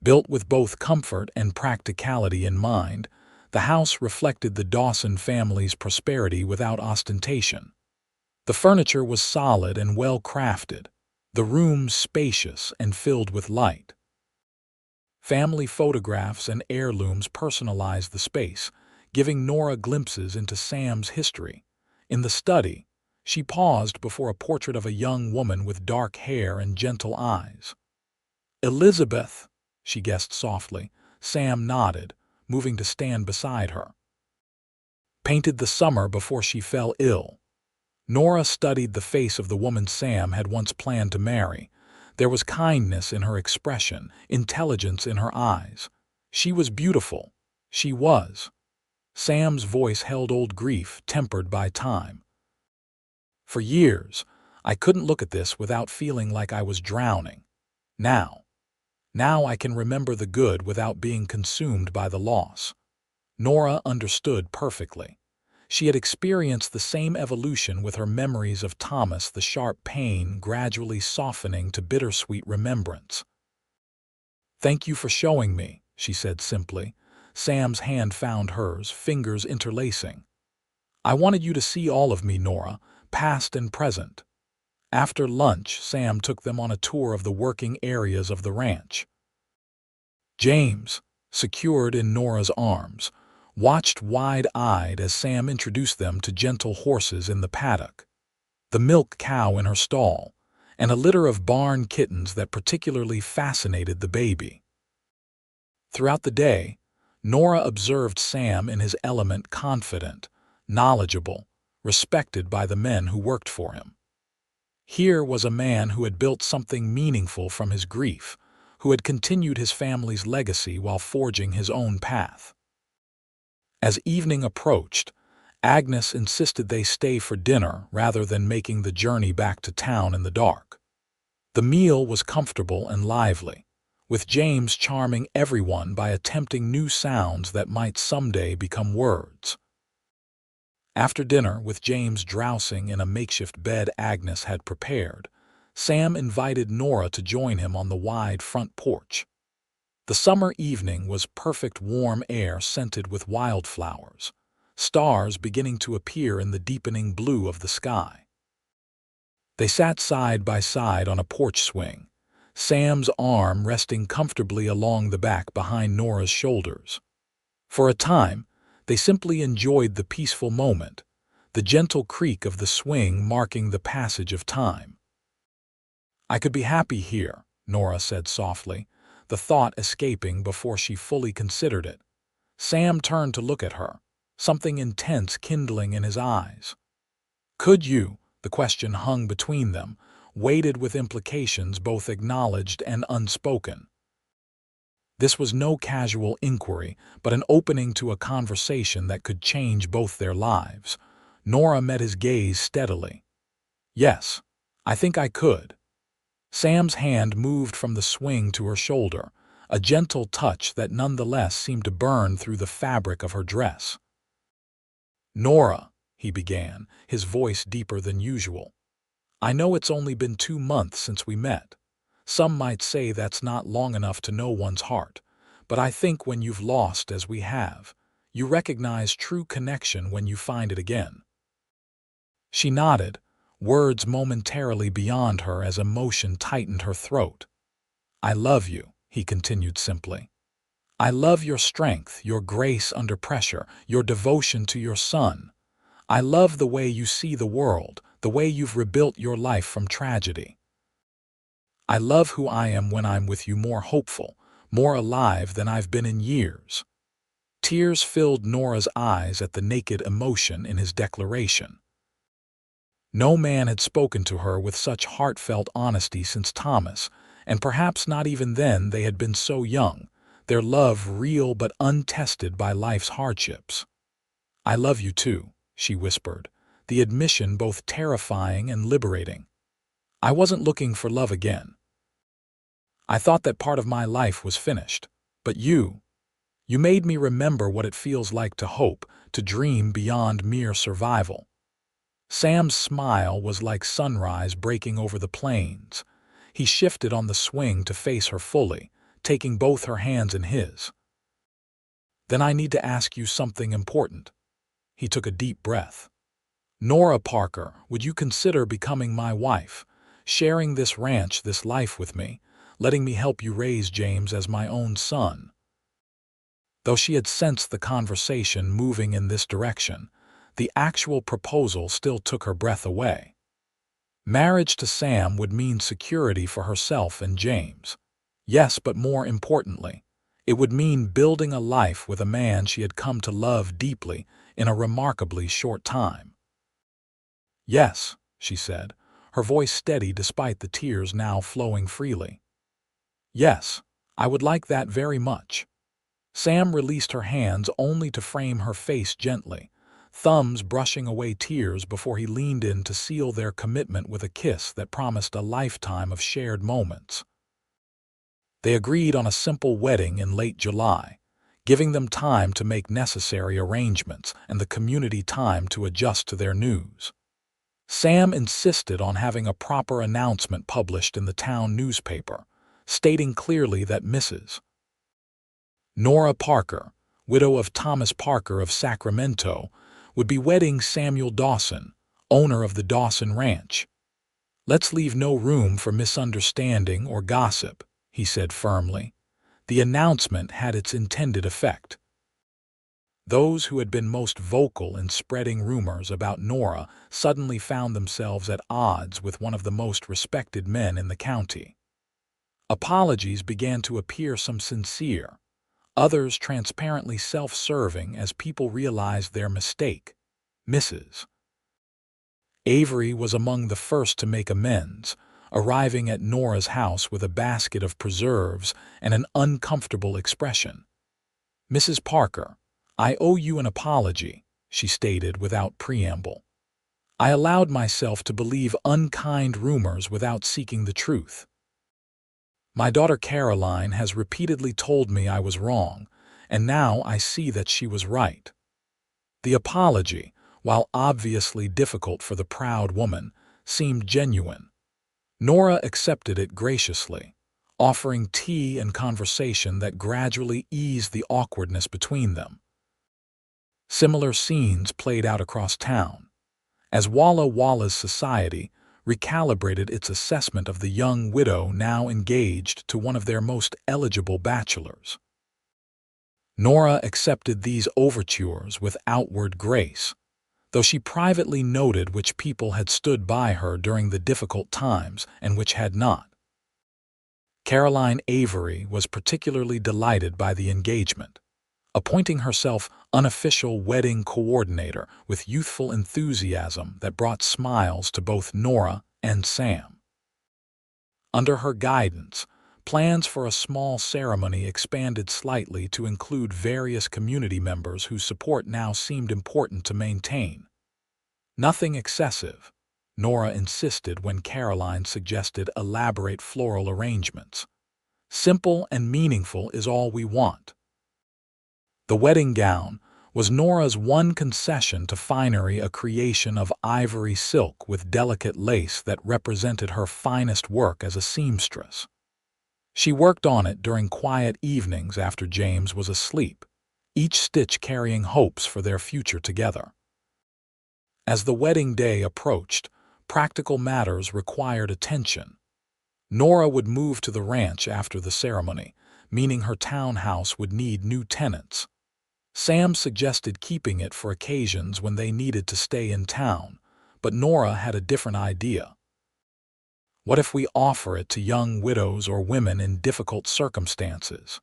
Built with both comfort and practicality in mind, the house reflected the Dawson family's prosperity without ostentation. The furniture was solid and well-crafted, the rooms spacious and filled with light. Family photographs and heirlooms personalized the space, giving Nora glimpses into Sam's history. In the study, she paused before a portrait of a young woman with dark hair and gentle eyes. "Elizabeth," she guessed softly. Sam nodded, moving to stand beside her. "Painted the summer before she fell ill." Nora studied the face of the woman Sam had once planned to marry. There was kindness in her expression, intelligence in her eyes. She was beautiful. She was. Sam's voice held old grief, tempered by time. "For years, I couldn't look at this without feeling like I was drowning. Now I can remember the good without being consumed by the loss." Nora understood perfectly. She had experienced the same evolution with her memories of Thomas, the sharp pain gradually softening to bittersweet remembrance. "Thank you for showing me," she said simply. Sam's hand found hers, fingers interlacing. "I wanted you to see all of me, Nora, past and present." After lunch, Sam took them on a tour of the working areas of the ranch. James, secured in Nora's arms, watched wide-eyed as Sam introduced them to gentle horses in the paddock, the milk cow in her stall, and a litter of barn kittens that particularly fascinated the baby. Throughout the day, Nora observed Sam in his element, confident, knowledgeable, respected by the men who worked for him. Here was a man who had built something meaningful from his grief, who had continued his family's legacy while forging his own path. As evening approached, Agnes insisted they stay for dinner rather than making the journey back to town in the dark. The meal was comfortable and lively, with James charming everyone by attempting new sounds that might someday become words. After dinner, with James drowsing in a makeshift bed Agnes had prepared, Sam invited Nora to join him on the wide front porch. The summer evening was perfect, warm air scented with wildflowers, stars beginning to appear in the deepening blue of the sky. They sat side by side on a porch swing, Sam's arm resting comfortably along the back behind Nora's shoulders. For a time, they simply enjoyed the peaceful moment, the gentle creak of the swing marking the passage of time. "I could be happy here," Nora said softly, the thought escaping before she fully considered it. Sam turned to look at her, something intense kindling in his eyes. "Could you?" The question hung between them, weighted with implications both acknowledged and unspoken. This was no casual inquiry, but an opening to a conversation that could change both their lives. Nora met his gaze steadily. "Yes, I think I could." Sam's hand moved from the swing to her shoulder, a gentle touch that nonetheless seemed to burn through the fabric of her dress. "Nora," he began, his voice deeper than usual, "I know it's only been 2 months since we met. Some might say that's not long enough to know one's heart, but I think when you've lost as we have, you recognize true connection when you find it again." She nodded, words momentarily beyond her as emotion tightened her throat. "I love you," he continued simply. "I love your strength, your grace under pressure, your devotion to your son. I love the way you see the world, the way you've rebuilt your life from tragedy. I love who I am when I'm with you, more hopeful, more alive than I've been in years." Tears filled Nora's eyes at the naked emotion in his declaration. No man had spoken to her with such heartfelt honesty since Thomas, and perhaps not even then. They had been so young, their love real but untested by life's hardships. "I love you too," she whispered, the admission both terrifying and liberating. "I wasn't looking for love again. I thought that part of my life was finished. But you made me remember what it feels like to hope, to dream beyond mere survival." Sam's smile was like sunrise breaking over the plains. He shifted on the swing to face her fully, taking both her hands in his. "Then I need to ask you something important." He took a deep breath. "Nora Parker, would you consider becoming my wife, sharing this ranch, this life with me, letting me help you raise James as my own son?" Though she had sensed the conversation moving in this direction, the actual proposal still took her breath away. Marriage to Sam would mean security for herself and James. Yes, but more importantly, it would mean building a life with a man she had come to love deeply in a remarkably short time. "Yes," she said, her voice steady despite the tears now flowing freely. "Yes, I would like that very much." Sam released her hands only to frame her face gently, thumbs brushing away tears before he leaned in to seal their commitment with a kiss that promised a lifetime of shared moments. They agreed on a simple wedding in late July, giving them time to make necessary arrangements and the community time to adjust to their news. Sam insisted on having a proper announcement published in the town newspaper, stating clearly that Mrs. Nora Parker, widow of Thomas Parker of Sacramento, would be wedding Samuel Dawson, owner of the Dawson Ranch. "Let's leave no room for misunderstanding or gossip," he said firmly. The announcement had its intended effect. Those who had been most vocal in spreading rumors about Nora suddenly found themselves at odds with one of the most respected men in the county. Apologies began to appear, some sincere, others transparently self-serving, as people realized their mistake. Mrs. Avery was among the first to make amends, arriving at Nora's house with a basket of preserves and an uncomfortable expression. "Mrs. Parker, I owe you an apology," she stated without preamble. "I allowed myself to believe unkind rumors without seeking the truth. My daughter Caroline has repeatedly told me I was wrong, and now I see that she was right." The apology, while obviously difficult for the proud woman, seemed genuine. Nora accepted it graciously, offering tea and conversation that gradually eased the awkwardness between them. Similar scenes played out across town, as Walla Walla's society recalibrated its assessment of the young widow now engaged to one of their most eligible bachelors. Nora accepted these overtures with outward grace, though she privately noted which people had stood by her during the difficult times and which had not. Caroline Avery was particularly delighted by the engagement, appointing herself unofficial wedding coordinator with youthful enthusiasm that brought smiles to both Nora and Sam. Under her guidance, plans for a small ceremony expanded slightly to include various community members whose support now seemed important to maintain. Nothing excessive, Nora insisted when Caroline suggested elaborate floral arrangements. "Simple and meaningful is all we want." The wedding gown was Nora's one concession to finery, a creation of ivory silk with delicate lace that represented her finest work as a seamstress. She worked on it during quiet evenings after James was asleep, each stitch carrying hopes for their future together. As the wedding day approached, practical matters required attention. Nora would move to the ranch after the ceremony, meaning her townhouse would need new tenants. Sam suggested keeping it for occasions when they needed to stay in town, but Nora had a different idea. "What if we offer it to young widows or women in difficult circumstances?"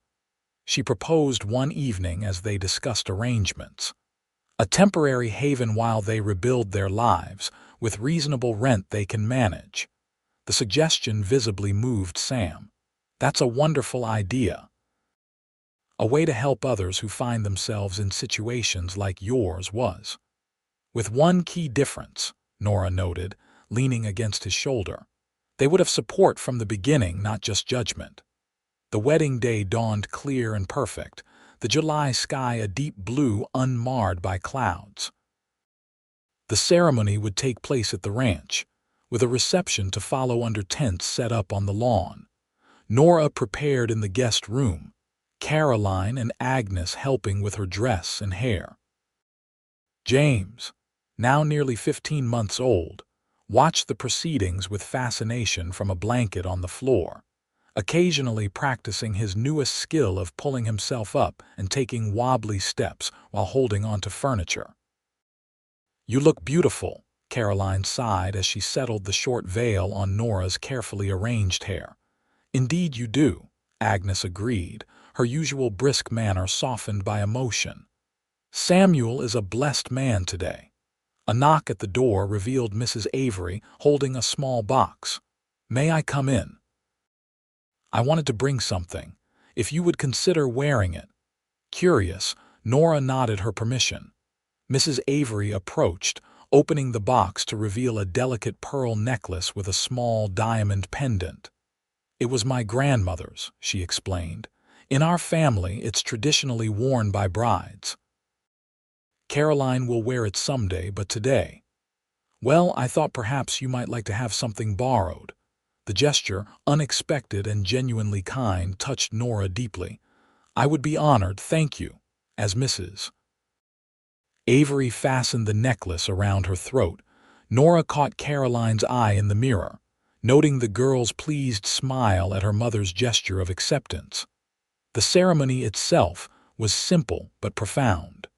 she proposed one evening as they discussed arrangements. "A temporary haven while they rebuild their lives, with reasonable rent they can manage." The suggestion visibly moved Sam. "That's a wonderful idea. A way to help others who find themselves in situations like yours was." "With one key difference," Nora noted, leaning against his shoulder. "They would have support from the beginning, not just judgment." The wedding day dawned clear and perfect, the July sky a deep blue unmarred by clouds. The ceremony would take place at the ranch, with a reception to follow under tents set up on the lawn. Nora prepared in the guest room, Caroline and Agnes helping with her dress and hair. James, now nearly 15 months old, watched the proceedings with fascination from a blanket on the floor, occasionally practicing his newest skill of pulling himself up and taking wobbly steps while holding onto furniture. "You look beautiful," Caroline sighed as she settled the short veil on Nora's carefully arranged hair. "Indeed you do," Agnes agreed, her usual brisk manner softened by emotion. "Samuel is a blessed man today." A knock at the door revealed Mrs. Avery holding a small box. "May I come in? I wanted to bring something, if you would consider wearing it." Curious, Nora nodded her permission. Mrs. Avery approached, opening the box to reveal a delicate pearl necklace with a small diamond pendant. "It was my grandmother's," she explained. "In our family, it's traditionally worn by brides. Caroline will wear it someday, but today—well, I thought perhaps you might like to have something borrowed." The gesture, unexpected and genuinely kind, touched Nora deeply. "I would be honored, thank you, as Mrs." Avery fastened the necklace around her throat. Nora caught Caroline's eye in the mirror, noting the girl's pleased smile at her mother's gesture of acceptance. The ceremony itself was simple but profound.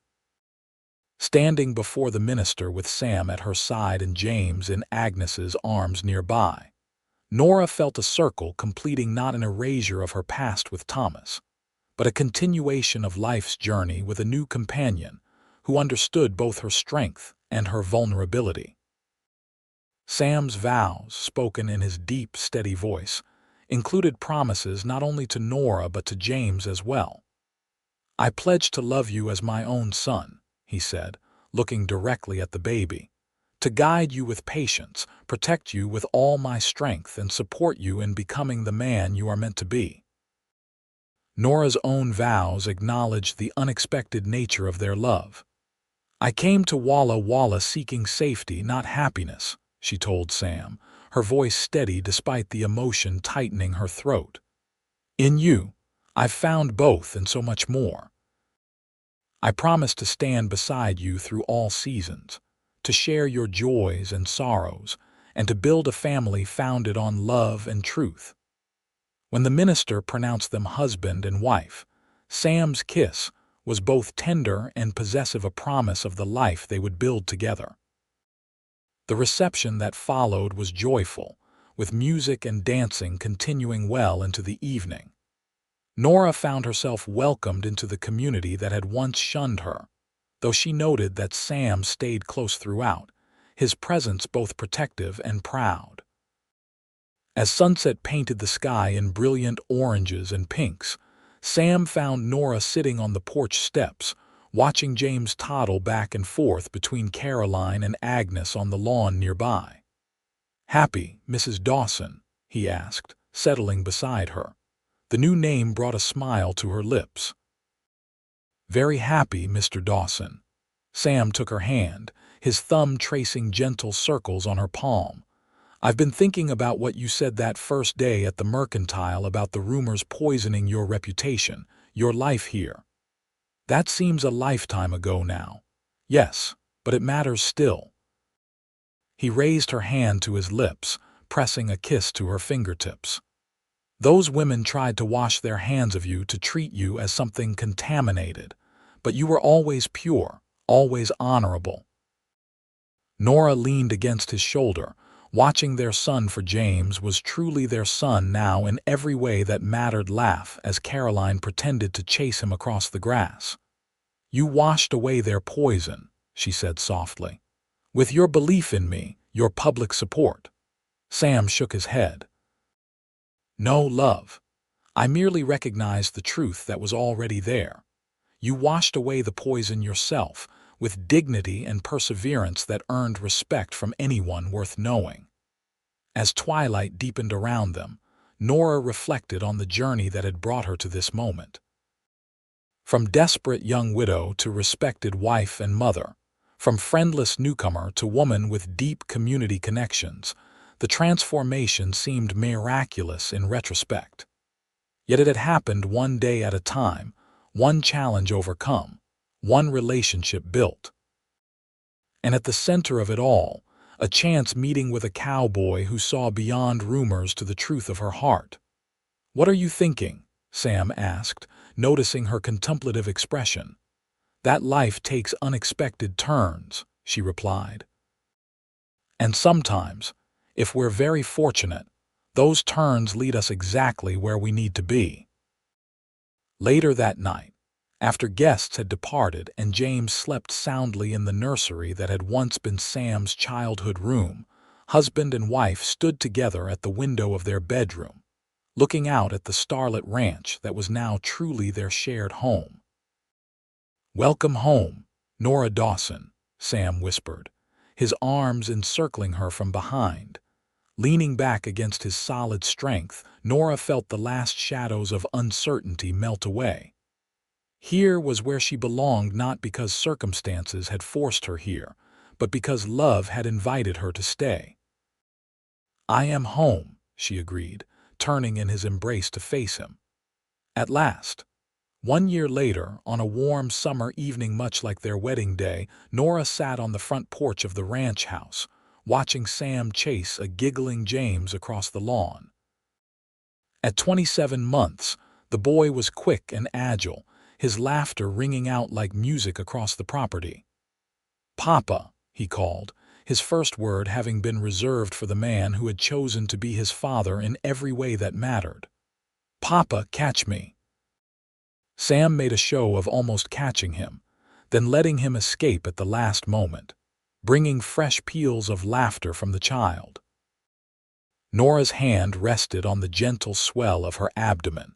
Standing before the minister with Sam at her side and James in Agnes's arms nearby, Nora felt a circle completing not an erasure of her past with Thomas, but a continuation of life's journey with a new companion who understood both her strength and her vulnerability. Sam's vows, spoken in his deep, steady voice, included promises not only to Nora but to James as well. "I pledge to love you as my own son," he said, looking directly at the baby, "to guide you with patience, protect you with all my strength, and support you in becoming the man you are meant to be." Nora's own vows acknowledged the unexpected nature of their love. "I came to Walla Walla seeking safety, not happiness," she told Sam, her voice steady despite the emotion tightening her throat. "In you, I've found both and so much more. I promise to stand beside you through all seasons, to share your joys and sorrows, and to build a family founded on love and truth." When the minister pronounced them husband and wife, Sam's kiss was both tender and possessive, a promise of the life they would build together. The reception that followed was joyful, with music and dancing continuing well into the evening. Nora found herself welcomed into the community that had once shunned her, though she noted that Sam stayed close throughout, his presence both protective and proud. As sunset painted the sky in brilliant oranges and pinks, Sam found Nora sitting on the porch steps, watching James toddle back and forth between Caroline and Agnes on the lawn nearby. "Happy, Mrs. Dawson?" he asked, settling beside her. The new name brought a smile to her lips. "Very happy, Mr. Dawson." Sam took her hand, his thumb tracing gentle circles on her palm. "I've been thinking about what you said that first day at the Mercantile about the rumors poisoning your reputation, your life here. That seems a lifetime ago now. Yes, but it matters still." He raised her hand to his lips, pressing a kiss to her fingertips. "Those women tried to wash their hands of you, to treat you as something contaminated, but you were always pure, always honorable." Nora leaned against his shoulder, watching their son. For James was truly their son now in every way that mattered. Laugh as Caroline pretended to chase him across the grass. "You washed away their poison," she said softly, "with your belief in me, your public support." Sam shook his head. "No, love. I merely recognized the truth that was already there. You washed away the poison yourself, with dignity and perseverance that earned respect from anyone worth knowing." As twilight deepened around them, Nora reflected on the journey that had brought her to this moment. From desperate young widow to respected wife and mother, from friendless newcomer to woman with deep community connections, the transformation seemed miraculous in retrospect. Yet it had happened one day at a time, one challenge overcome, one relationship built. And at the center of it all, a chance meeting with a cowboy who saw beyond rumors to the truth of her heart. "What are you thinking?" Sam asked, noticing her contemplative expression. "That life takes unexpected turns," she replied. "And sometimes, if we're very fortunate, those turns lead us exactly where we need to be." Later that night, after guests had departed and James slept soundly in the nursery that had once been Sam's childhood room, husband and wife stood together at the window of their bedroom, looking out at the starlit ranch that was now truly their shared home. "Welcome home, Nora Dawson," Sam whispered, his arms encircling her from behind. Leaning back against his solid strength, Nora felt the last shadows of uncertainty melt away. Here was where she belonged, not because circumstances had forced her here, but because love had invited her to stay. "I am home," she agreed, turning in his embrace to face him. At last. 1 year later, on a warm summer evening much like their wedding day, Nora sat on the front porch of the ranch house, watching Sam chase a giggling James across the lawn. At 27 months, the boy was quick and agile, his laughter ringing out like music across the property. "Papa," he called, his first word having been reserved for the man who had chosen to be his father in every way that mattered. "Papa, catch me." Sam made a show of almost catching him, then letting him escape at the last moment, bringing fresh peals of laughter from the child. Nora's hand rested on the gentle swell of her abdomen,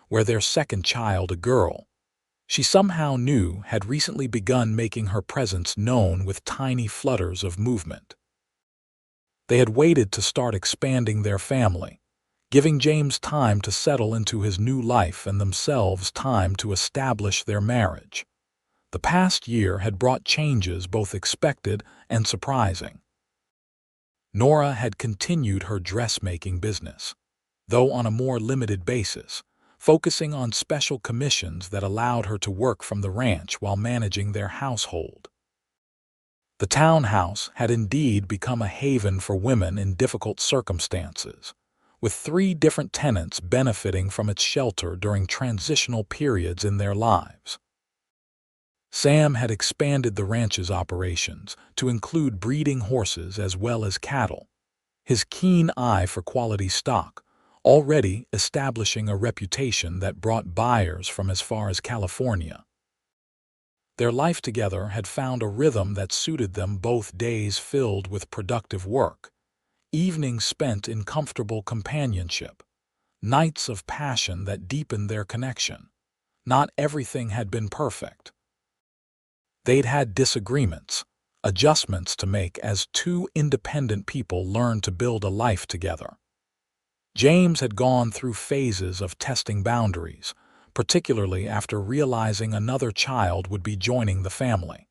where their second child, a girl, she somehow knew had recently begun making her presence known with tiny flutters of movement. They had waited to start expanding their family, giving James time to settle into his new life and themselves time to establish their marriage. The past year had brought changes both expected and surprising. Nora had continued her dressmaking business, though on a more limited basis, focusing on special commissions that allowed her to work from the ranch while managing their household. The townhouse had indeed become a haven for women in difficult circumstances, with 3 different tenants benefiting from its shelter during transitional periods in their lives. Sam had expanded the ranch's operations to include breeding horses as well as cattle, his keen eye for quality stock, already establishing a reputation that brought buyers from as far as California. Their life together had found a rhythm that suited them, both days filled with productive work, evenings spent in comfortable companionship, nights of passion that deepened their connection. Not everything had been perfect. They'd had disagreements, adjustments to make as 2 independent people learned to build a life together. James had gone through phases of testing boundaries, particularly after realizing another child would be joining the family.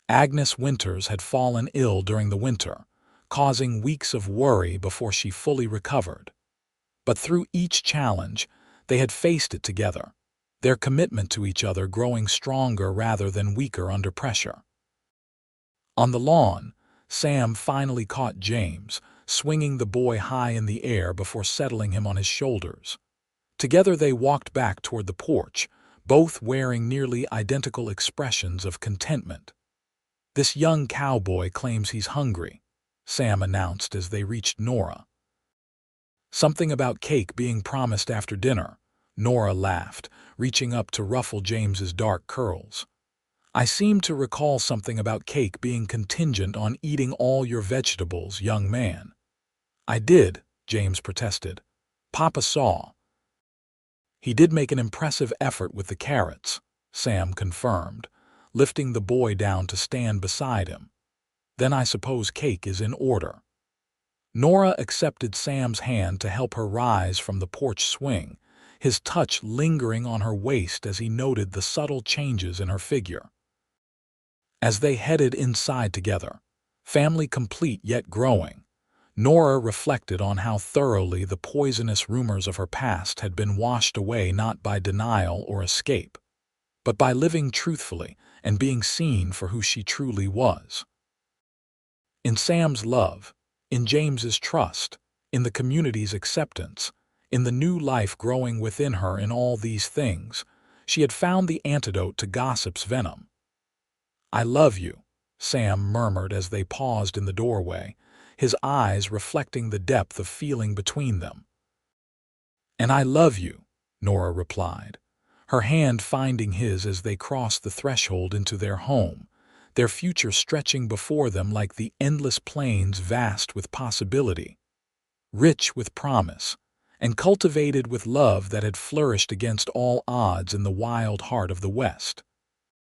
Agnes Winters had fallen ill during the winter, causing weeks of worry before she fully recovered. But through each challenge, they had faced it together, their commitment to each other growing stronger rather than weaker under pressure. On the lawn, Sam finally caught James, swinging the boy high in the air before settling him on his shoulders. Together they walked back toward the porch, both wearing nearly identical expressions of contentment. "This young cowboy claims he's hungry," Sam announced as they reached Nora. "Something about cake being promised after dinner," Nora laughed, reaching up to ruffle James's dark curls. "I seem to recall something about cake being contingent on eating all your vegetables, young man." "I did," James protested. "Papa saw." "He did make an impressive effort with the carrots," Sam confirmed, lifting the boy down to stand beside him. "Then I suppose cake is in order." Nora accepted Sam's hand to help her rise from the porch swing, his touch lingering on her waist as he noted the subtle changes in her figure. As they headed inside together, family complete yet growing, Nora reflected on how thoroughly the poisonous rumors of her past had been washed away, not by denial or escape, but by living truthfully and being seen for who she truly was. In Sam's love, in James's trust, in the community's acceptance, in the new life growing within her, in all these things, she had found the antidote to gossip's venom. "I love you," Sam murmured as they paused in the doorway, his eyes reflecting the depth of feeling between them. "And I love you," Nora replied, her hand finding his as they crossed the threshold into their home, their future stretching before them like the endless plains, vast with possibility, rich with promise, and cultivated with love that had flourished against all odds in the wild heart of the West.